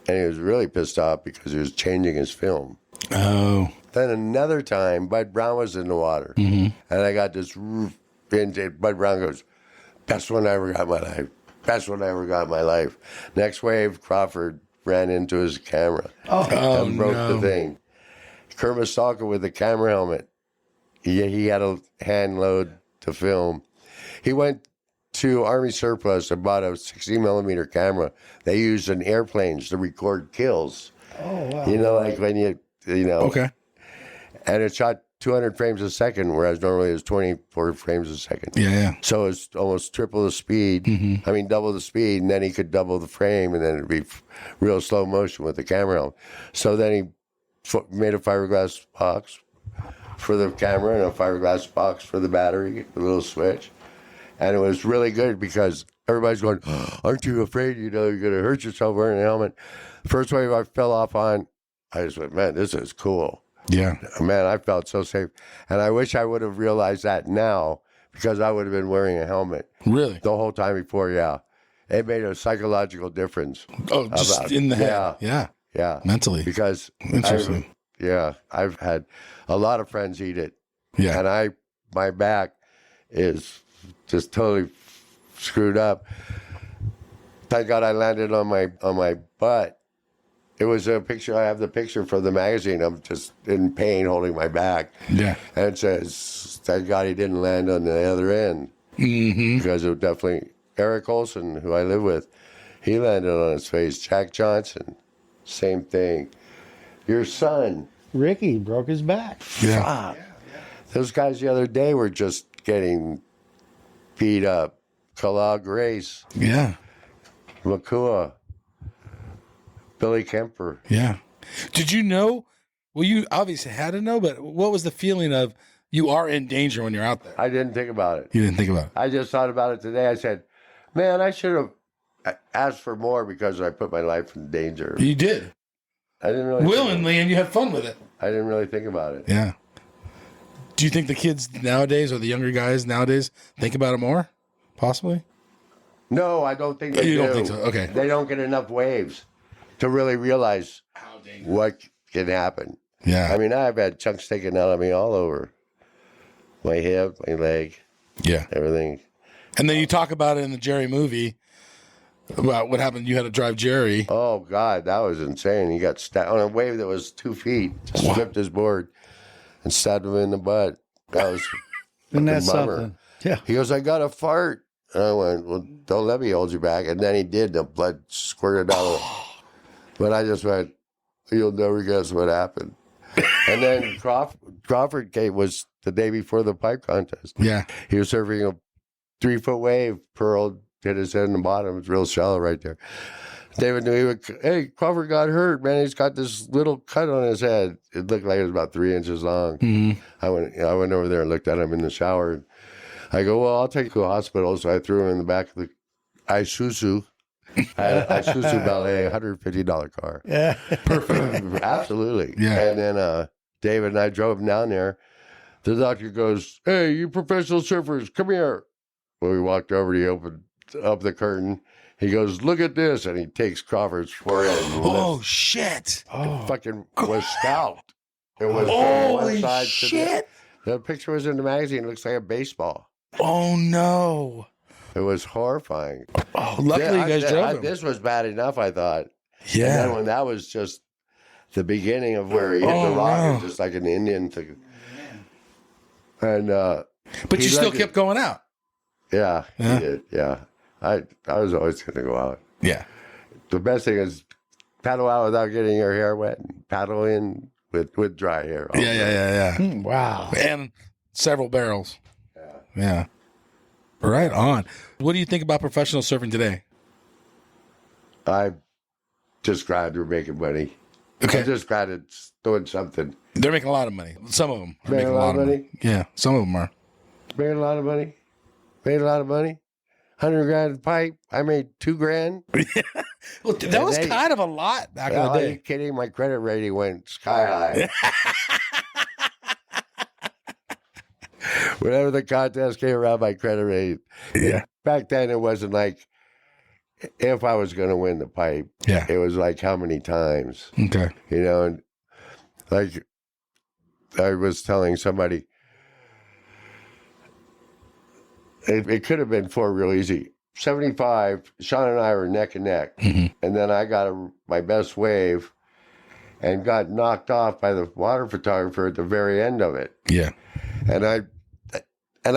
and he was really pissed off because he was changing his film. Oh. Then another time, Bud Brown was in the water, and I got this. And Bud Brown goes, "Best one I ever got in my life. Best one I ever got in my life." Next wave, Crawford ran into his camera and broke the thing. Kermit Stalker with the camera helmet. He had a hand load to film. He went to Army Surplus and bought a 60 millimeter camera. They used in airplanes to record kills. Oh wow! Like when you know. Okay. And it shot 200 frames a second, whereas normally it's 24 frames a second. Yeah. So it's almost triple the speed. I mean, double the speed, and then he could double the frame, and then it'd be real slow motion with the camera on. So then he made a fiberglass box for the camera and a fiberglass box for the battery, a little switch. And it was really good because everybody's going, "Aren't you afraid, you're going to hurt yourself wearing a helmet?" First wave I fell off on, I just went, "Man, this is cool." Yeah. Man, I felt so safe. And I wish I would have realized that now because I would have been wearing a helmet Really? the whole time before, yeah. It made a psychological difference. Oh, just in the head. Yeah. Yeah. Mentally. Because Interesting. I've had a lot of friends eat it. Yeah. And my back is just totally screwed up. Thank God I landed on my butt. It was a picture. I have the picture from the magazine. I'm just in pain holding my back. Yeah. And it says, "Thank God he didn't land on the other end." Because it was definitely Eric Olson, who I live with. He landed on his face. Jack Johnson, same thing. Your son. Ricky broke his back. Yeah. Those guys the other day were just getting beat up. Kala Grace, Yeah. Makua, Billy Kemper. Yeah. Did you know? Well, you obviously had to know, but what was the feeling of you are in danger when you're out there? I didn't think about it. You didn't think about it. I just thought about it today. I said, man, I should have asked for more because I put my life in danger. You did. I didn't really Willingly, and you had fun with it. I didn't really think about it. Yeah. Do you think the kids nowadays or the younger guys nowadays think about it more? Possibly? No, I don't think they do. You don't think so? Okay. They don't get enough waves to really realize what can happen. Yeah. I mean, I've had chunks taken out of me all over. My hip, my leg, Yeah. everything. And then you talk about it in the Jerry movie about what happened. You had to drive Jerry. Oh, God, that was insane. He got stabbed on a wave that was 2 feet. Just flipped his board and stabbed him in the butt. That was Isn't that fucking bummer. something? Yeah. He goes, I got a fart. And I went, well, don't let me hold you back. And then he did. The blood squirted out. But I just went, you'll never guess what happened. And then Crawford was the day before the pipe contest. Yeah. He was surfing a 3-foot wave, pearled, hit his head in the bottom. It's real shallow right there. David knew he would, hey, Crawford got hurt, man. He's got this little cut on his head. It looked like it was about 3 inches long. Mm-hmm. I went over there and looked at him in the shower. And I go, well, I'll take you to the hospital. So I threw him in the back of the Isuzu. I had an Isuzu Ballet, $150 car. Yeah. Perfect. Absolutely. Yeah. And then David and I drove him down there. The doctor goes, hey, you professional surfers, come here. Well, we walked over, he opened up the curtain. He goes, look at this. And he takes Crawford's forehead. And Oh, shit. fucking was scalped. It was from Holy one side shit. to the picture was in the magazine. It looks like a baseball. Oh, no. It was horrifying. Oh, luckily you guys drove him. This was bad enough, I thought. Yeah. And then when that was just the beginning of where he hit Oh, the rocker, no. just like an Indian thing. And But he you still let kept going out. yeah, Yeah. he did. Yeah. I was always going to go out. Yeah. The best thing is paddle out without getting your hair wet and paddle in with dry hair. Yeah. Wow. And several barrels. Yeah. Right on. What do you think about professional surfing today? I'm just glad they're making money. Okay. I'm just glad it's doing something. They're making a lot of money. Some of them are Making making a lot of money. Yeah, some of them are. Made a lot of money. Made a lot of money. $100,000 pipe. I made $2,000. Well, that was kind of a lot back in the Are you day. kidding? My credit rating went sky high. Whenever the contest came around, my credit rating. Yeah. Back then, it wasn't like if I was going to win the pipe. Yeah. It was like how many times, Okay. you know? And like I was telling somebody, it could have been 4 real easy. 75, Sean and I were neck and neck. Mhm. And then I got my best wave and got knocked off by the water photographer at the very end of it. Yeah. And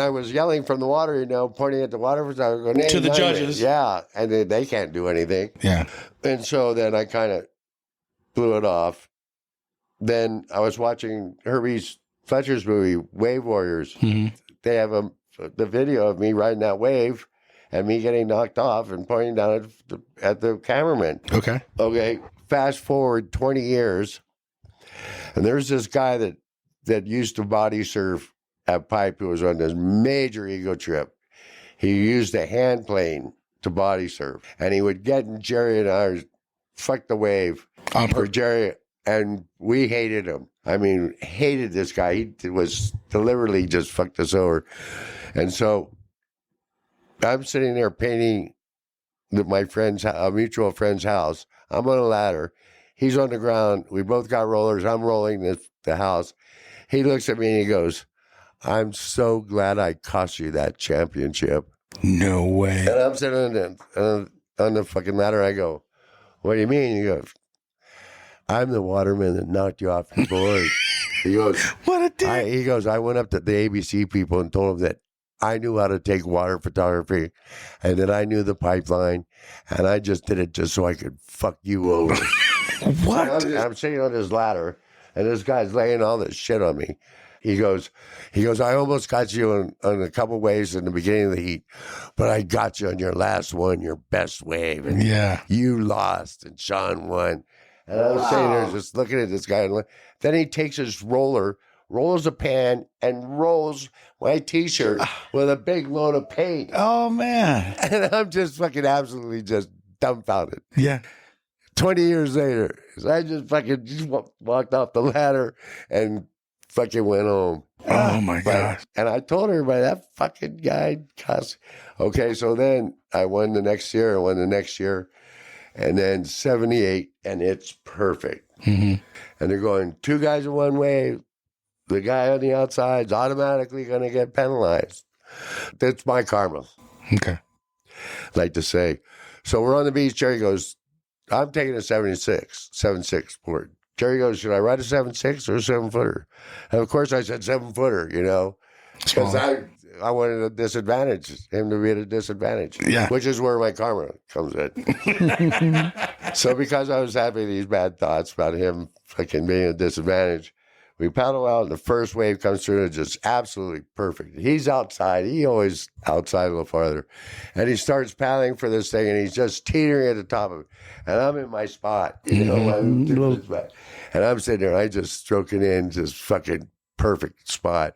I was yelling from the water, you know, pointing at the water photographer. Going, hey, To the none of it. judges. Yeah. And they can't do anything. Yeah. And so then I kind of blew it off. Then I was watching Herbie Fletcher's movie, Wave Warriors. Mhm. They have the video of me riding that wave and me getting knocked off and pointing down at the cameraman. Okay. Okay, fast forward 20 years, and there's this guy that used to body surf at Pipe who was on this major ego trip. He used a hand plane to body surf, and he would get in Jerry and I, fuck the wave On for purpose. Jerry, and we hated him. I mean, hated this guy. He was deliberately just fucked us over. And so I'm sitting there painting my friend's, a mutual friend's house. I'm on a ladder. He's on the ground. We both got rollers. I'm rolling the house. He looks at me and he goes, I'm so glad I cost you that championship. No way. And I'm sitting on the fucking ladder. I go, what do you mean? He goes, I'm the waterman that knocked you off your board. He goes, What a dick. I went up to the ABC people and told them that I knew how to take water photography and that I knew the pipeline, and I just did it just so I could fuck you over. What? I'm sitting on this ladder, and this guy's laying all this shit on me. He goes, I almost got you on a couple waves in the beginning of the heat, but I got you on your last one, your best wave. And you lost and Sean won. And I was sitting there just looking at this guy. And then he takes his roller, rolls a pan, and rolls my T-shirt with a big load of paint. Oh, man. And I'm just fucking absolutely just dumbfounded. Yeah. 20 years later, I just walked off the ladder and fucking went home. Oh, my gosh. And I told everybody, that fucking guy cost. Okay, so then I won the next year, and then 78, and it's perfect. Mm-hmm. And they're going, 2 guys in one wave. The guy on the outside's automatically going to get penalized. That's my karma. Okay. Like to say. So we're on the beach. Jerry goes, I'm taking a 7.6 board. Jerry goes, should I ride a 7.6 or a 7-footer? And of course I said 7-footer, because I wanted a disadvantage, him to be at a disadvantage. Yeah. Which is where my karma comes in. So because I was having these bad thoughts about him fucking being a disadvantage, we paddle out, and the first wave comes through, and it's just absolutely perfect. He's outside. He always outside a little farther. And he starts paddling for this thing, and he's just teetering at the top of it. And I'm in my spot, and I'm sitting there, and I just stroke it in, just fucking perfect spot.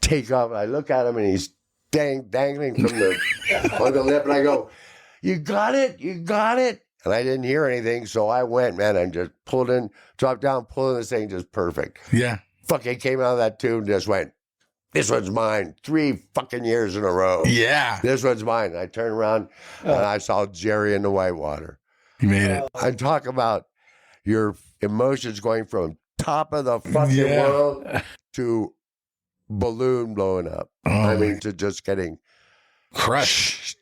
Take off, and I look at him, and he's dangling from on the lip, and I go, you got it? And I didn't hear anything, so I went, man, and just pulled in, dropped down, pulling this thing just perfect. Yeah. Fucking came out of that tube and just went, this one's mine. 3 fucking years in a row. Yeah. This one's mine. And I turned around and I saw Jerry in the whitewater. You made it. I talk about your emotions going from top of the fucking world to balloon blowing up. I mean, to just getting crushed.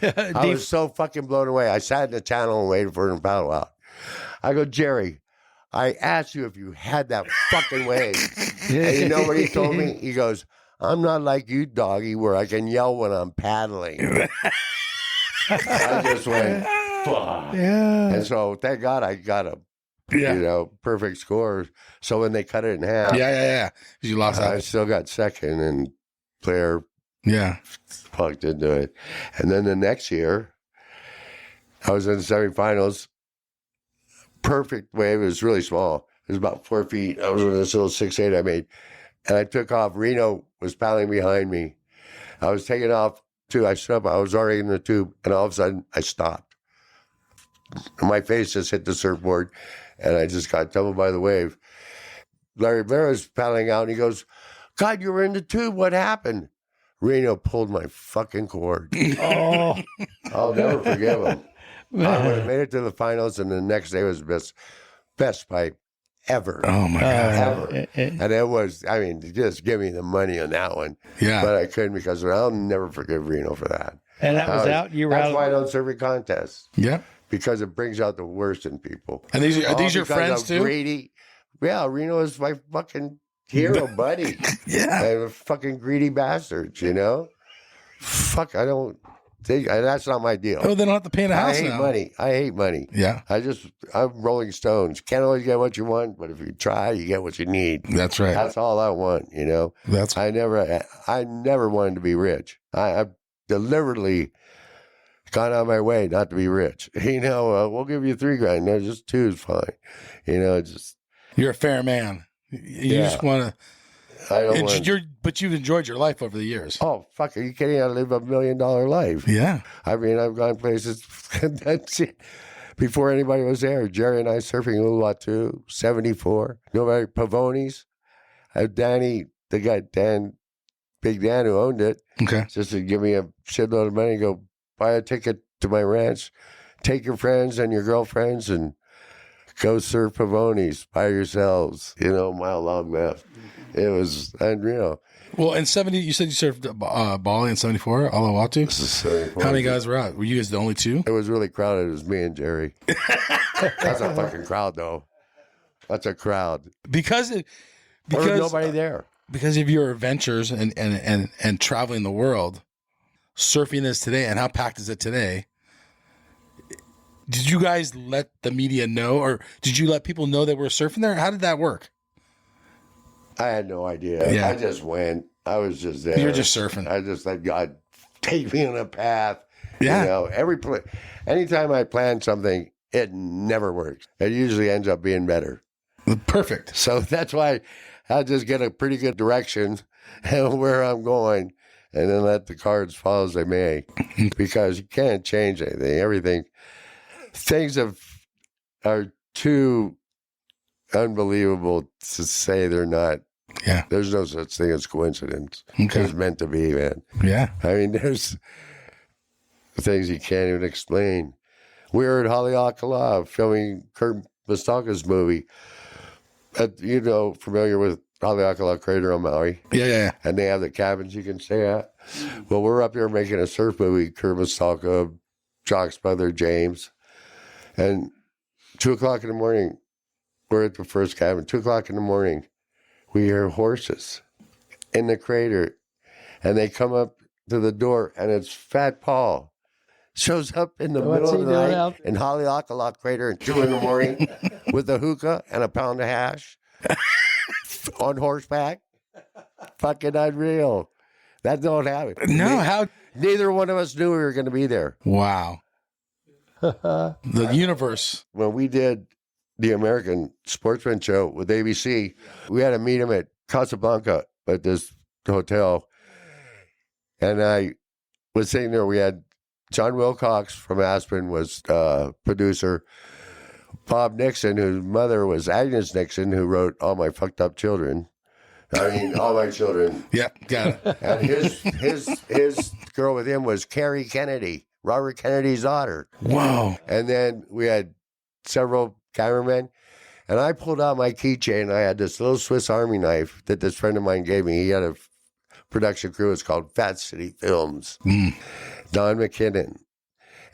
I was so fucking blown away. I sat in the channel and waited for him to paddle out. I go, Jerry, I asked you if you had that fucking wave. And you know what he told me? He goes, I'm not like you, doggy, where I can yell when I'm paddling. I just went, fuck. Yeah. And so thank God I got a perfect score. So when they cut it in half, you lost out. I still got second, and player fucked into it. And then the next year, I was in the semifinals. Perfect wave. It was really small. It was about 4 feet. I was in this little 6'8" I made. And I took off. Reno was paddling behind me. I was taking off too. I stood up. I was already in the tube. And all of a sudden, I stopped. And my face just hit the surfboard. And I just got tumbled by the wave. Larry Blair was paddling out. And he goes, God, you were in the tube. What happened? Reno pulled my fucking cord. Oh, I'll never forgive him. I would have made it to the finals, and the next day was best pipe ever. Oh my God. Ever. And it was, I mean, just give me the money on that one. Yeah. But I couldn't, because I'll never forgive Reno for that. And that was out. You were That's out. why I don't serve in contests. Yeah. Because it brings out the worst in people. And these are All these your because friends of too? Greedy. Yeah, Reno is my fucking hero buddy. Yeah. And fucking greedy bastards, Fuck, I don't think that's not my deal. Oh, they don't have to pay a house I hate now. money. I hate money. Yeah. I'm Rolling Stones. Can't always get what you want, but if you try, you get what you need. That's right. That's all I want, That's I never wanted to be rich. I deliberately gone out of my way not to be rich. We'll give you $3,000. No, just 2 is fine. Just you're a fair man. You just want to. I don't want. But you've enjoyed your life over the years. Oh fuck! Are you kidding? I live $1 million life. Yeah. I mean, I've gone places. That's it. Before anybody was there, Jerry and I surfing Uluwatu, 74. Nobody, Pavonis. Danny, the guy, Big Dan, who owned it, Okay. just to give me a shitload of money and go buy a ticket to my ranch, take your friends and your girlfriends and go surf Pavonis by yourselves, mile-long map. It was unreal. Well, in 70, you said you surfed Bali in 74, Uluwatu. How many guys were out? Were you guys the only 2? It was really crowded. It was me and Jerry. That's a fucking crowd, though. That's a crowd. Because There was nobody there. Because of your adventures and traveling the world, surfing is today, and how packed is it today? Did you guys let the media know, or did you let people know that we're surfing there? How did that work? I had no idea. Yeah. I just went. I was just there. You're just surfing. I just let God take me on a path. Yeah. You know, anytime I plan something, it never works. It usually ends up being better. Perfect. So that's why I just get a pretty good direction and where I'm going, and then let the cards fall as they may, because you can't change anything. Things are too unbelievable to say they're not. Yeah. There's no such thing as coincidence. Okay. It's meant to be, man. Yeah. I mean, there's things you can't even explain. We were at Haleakala filming Kurt Mastaka's movie. Familiar with Haleakala Crater on Maui? Yeah. And they have the cabins you can stay at. Well, we're up here making a surf movie, Kurt Mastaka, Jock's brother, James. And 2 o'clock in the morning, we're at the first cabin. 2 o'clock in the morning, we hear horses in the crater. And they come up to the door, and it's Fat Paul. Shows up in the middle of the night in Haleakala Crater at 2 in the morning with a hookah and a pound of hash on horseback. Fucking unreal. That don't happen. No, how? Neither one of us knew we were going to be there. Wow. The universe. When we did the American Sportsman show with ABC, we had to meet him at Casablanca at this hotel. And I was sitting there. We had John Wilcox from Aspen was producer. Bob Nixon, whose mother was Agnes Nixon, who wrote All My Fucked Up Children. All My Children. Yeah, got it. And his girl with him was Carrie Kennedy, Robert Kennedy's daughter. Whoa. And then we had several cameramen. And I pulled out my keychain. I had this little Swiss Army knife that this friend of mine gave me. He had a production crew. It's called Fat City Films. Don McKinnon.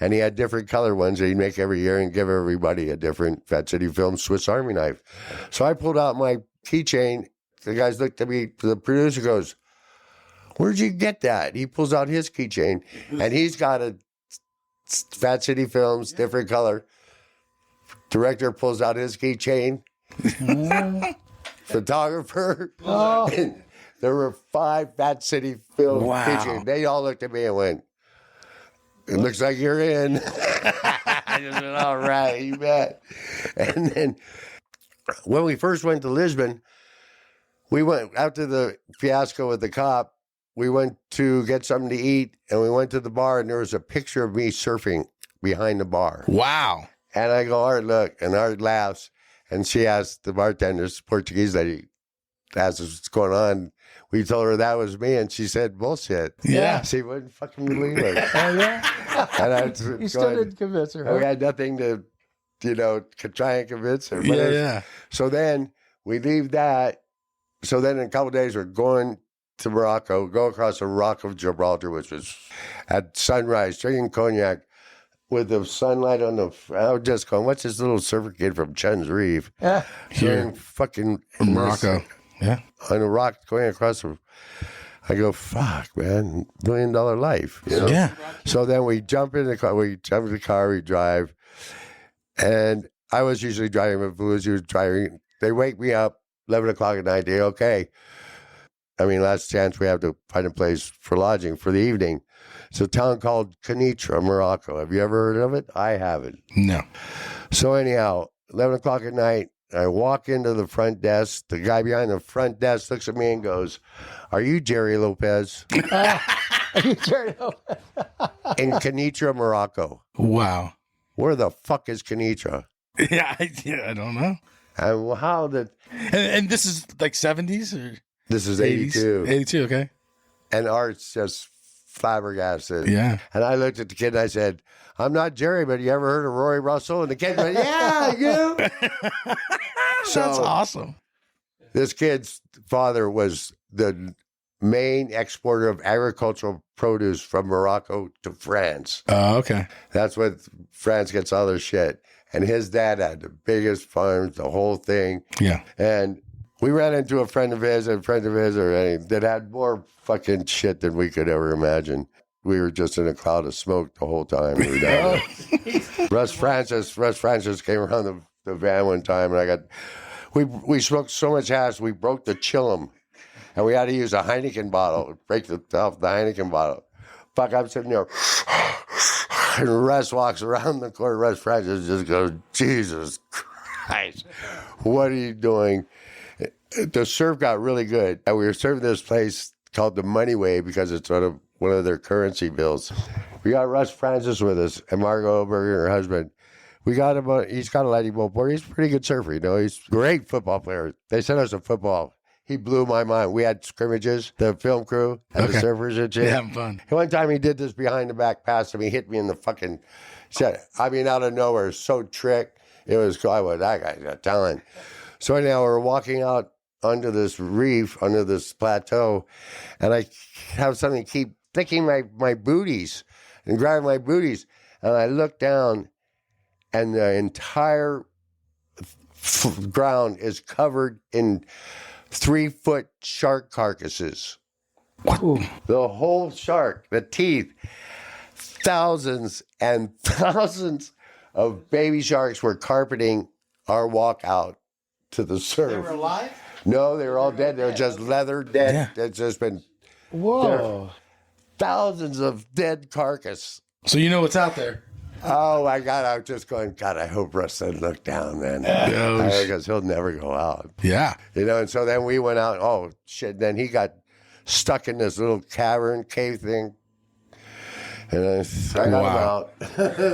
And he had different color ones that he'd make every year and give everybody a different Fat City Films Swiss Army knife. So I pulled out my keychain. The guys looked at me. The producer goes, "Where'd you get that?" He pulls out his keychain, and he's got a Fat City Films, different color. Director pulls out his keychain. Photographer. And there were 5 Fat City Films keychains. They all looked at me and went, "It looks like you're in." I just went, "All right, you bet." And then when we first went to Lisbon, we went after the fiasco with the cop. We went to get something to eat, and we went to the bar, and there was a picture of me surfing behind the bar. Wow. And I go, "Art, look." And Art laughs, and she asks the bartender, this Portuguese lady, asks us what's going on. We told her that was me, and she said, "Bullshit." Yeah. She wouldn't fucking believe it. Oh, yeah? And I was You still didn't convince her, huh? We had nothing to, try and convince her. But Yeah. So then we leave that. So then in a couple of days, we're going to Morocco, go across the Rock of Gibraltar, which was at sunrise, drinking cognac with the sunlight on the. I was just going, what's this little surfer kid from Chun's Reef? Yeah. Here, fucking From Morocco. Yeah. on a rock going across the. I go, fuck, man, $1 million life. Yeah. So then we jump in the car, we drive. And I was usually driving, but Bluesy was driving. They wake me up 11 o'clock at night. They okay. I mean, last chance we have to find a place for lodging for the evening. It's a town called Kenitra, Morocco. Have you ever heard of it? I haven't. No. So anyhow, 11 o'clock at night, I walk into the front desk. The guy behind the front desk looks at me and goes, "Are you Jerry Lopez?" You turned over. In Kenitra, Morocco. Wow. Where the fuck is Kenitra? Yeah, I don't know. And how did... And this is like 70s or This is 80s? 82. 82, okay. And Art's just flabbergasted. Yeah. And I looked at the kid and I said, "I'm not Jerry, but you ever heard of Rory Russell?" And the kid went, "Yeah, you." So That's awesome. this kid's father was the main exporter of agricultural produce from Morocco to France. Oh, okay. That's what France gets all their shit. And his dad had the biggest farms, the whole thing. Yeah. And we ran into a friend of his that had more fucking shit than we could ever imagine. We were just in a cloud of smoke the whole time we were down there. Russ Francis came around the van one time, and We smoked so much hash, we broke the chillum. And we had to use a Heineken bottle, break the Heineken bottle. Fuck, I'm sitting there. And Russ walks around the corner. Russ Francis just goes, Jesus Christ, what are you doing? The surf got really good. And we were serving this place called the Money Way because it's one of their currency bills. We got Russ Francis with us and Margot Oberger, her husband. We got him. He's got a lighting board. He's a pretty good surfer. He's a great football player. They sent us a football. He blew my mind. We had scrimmages, the film crew and the surfers and shit. You're having fun. One time he did this behind the back pass and he hit me in the fucking set. I mean, out of nowhere, so trick. It was cool. I went, that guy's got talent. So anyhow, we're walking out onto this reef, under this plateau, and I have something keep thinking my booties and grabbing my booties. And I look down and the entire ground is covered in 3-foot shark carcasses. The whole shark, the teeth, thousands and thousands of baby sharks were carpeting our walk out to the surf. They were alive? No, they were all dead. They were just leather dead. Yeah. It's just been thousands of dead carcass. So you know what's out there. Oh my God! I was just going, God, I hope Russ doesn't look down, man. Because he'll never go out. Yeah. And so then we went out. Oh, shit. Then he got stuck in this little cave thing. And I got him out.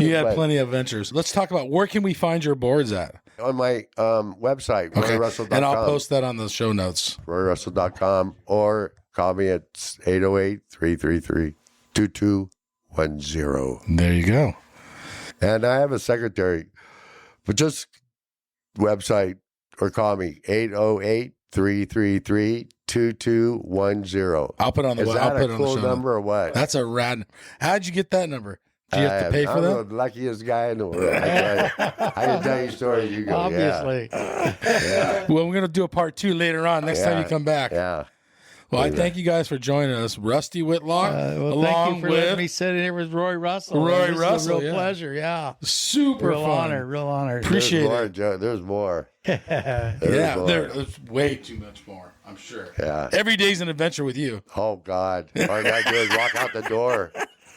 You had plenty of adventures. Let's talk about where can we find your boards at? On my website, RoryRussell.com. And I'll post that on the show notes. RoryRussell.com or call me at 808-333-2210. There you go. And I have a secretary, but just website or call me 808-333-2210. I'll put it on the Is I'll that put it a on the cool show number or what? That's a rad. How'd you get that number? Do you have to pay for I'm that? the luckiest guy in the world. I can tell you stories. You go, Obviously. Yeah. Well, we're going to do a part 2 later on, next time you come back. Yeah. Well, I thank you guys for joining us. Rusty Whitlock, Thank along you for with letting me sit in here with Rory Russell. Rory This is Russell, a real yeah. pleasure. Yeah. super Real fun. Real honor. Appreciate There's more, it. Joe. There's more. Yeah, more. there's way too much more, I'm sure. Yeah. Every day's an adventure with you. Oh, God. All I got to do is walk out the door.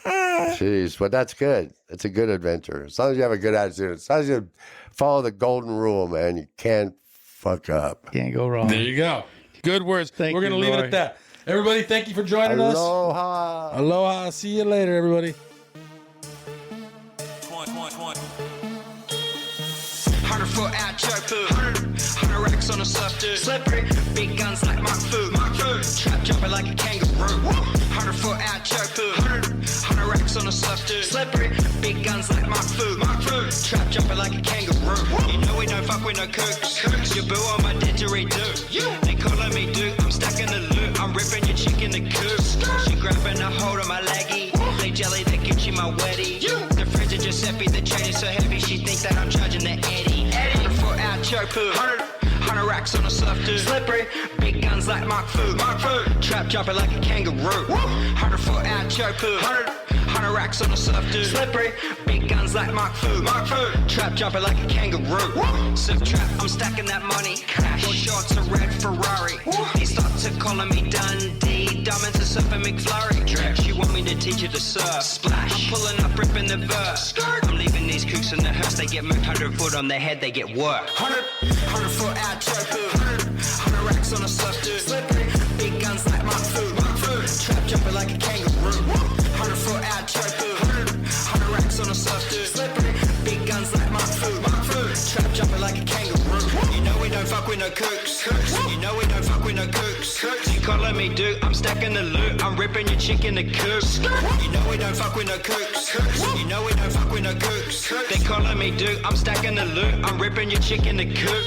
Jeez. But that's good. It's a good adventure. As long as you have a good attitude. As long as you follow the golden rule, man, you can't fuck up. Can't go wrong. There you go. Good words. Thank We're going to you, leave it Roy. at that. Everybody, thank you for joining us. Aloha. Aloha. See you later, everybody. 100 foot out choke food. 100 racks on a surf dude. Slippery, big guns like Mark Fu. Trap jumping like a kangaroo. 100 foot out choke food. 100 racks on a surf dude. Slippery, big guns like Mark Fu. Trap jumping like a kangaroo. You know we don't fuck with no kooks. You boo on my didgeridoo. They calling me dude. I'm stacking the loot. I'm ripping your chick in the coop. She grabbing a hold of my leggy. They jelly, they Gucci my weddy. The fridge is Giuseppe, the chain is so heavy. She think that I'm charging the Eddie. 100 foot out choke food. 100 racks on a surf dude. Slippery, big guns like Mark Fu. Trap jumping like a kangaroo. 100 foot out choke food. 100 racks on a surf dude. Slippery, big guns like Mark Fu. Trap jumping like a kangaroo. Surf trap, I'm stacking that money. Cash. Four shots a red Ferrari. They start to calling me Dundee. Diamonds are surfing McFlurry. She want me to teach her to surf. Splash. I'm pulling up, ripping the verse. I'm leaving these kooks in the hearse. They get moved 100 foot on their head. They get work. 100 foot out choke food. 100 racks on a surf dude. Slippery, big guns like Mark Fu. Trap jumping like a kangaroo. 100 foot out choke food. 100 racks on a surf dude. Slippery, big guns like Mark Fu. Trap jumping like a kangaroo. You know we don't fuck with no kooks. You know we don't fuck with no kooks. You calling me dude? I'm stacking the loot. I'm ripping your chick in the coop. You know we don't fuck with no kooks. You know we don't fuck with no kooks. They calling me dude. I'm stacking the loot. I'm ripping your chick in the coop.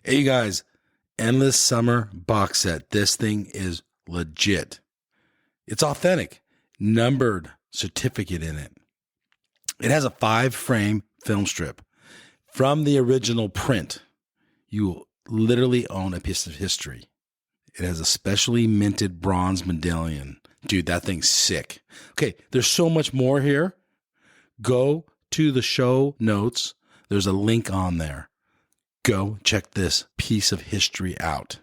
Hey, you guys, Endless Summer box set. This thing is legit. It's authentic, numbered certificate in it. It has a 5-frame film strip, from the original print, you will literally own a piece of history. It has a specially minted bronze medallion. Dude, that thing's sick. Okay, there's so much more here. Go to the show notes. There's a link on there. Go check this piece of history out.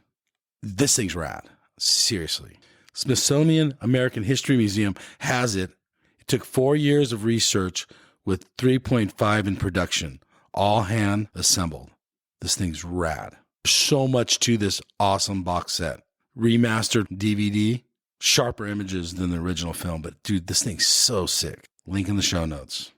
This thing's rad. Seriously. Smithsonian American History Museum has it. It took 4 years of research with 3.5 in production, all hand assembled. This thing's rad. So much to this awesome box set. Remastered DVD, sharper images than the original film. But dude, this thing's so sick. Link in the show notes.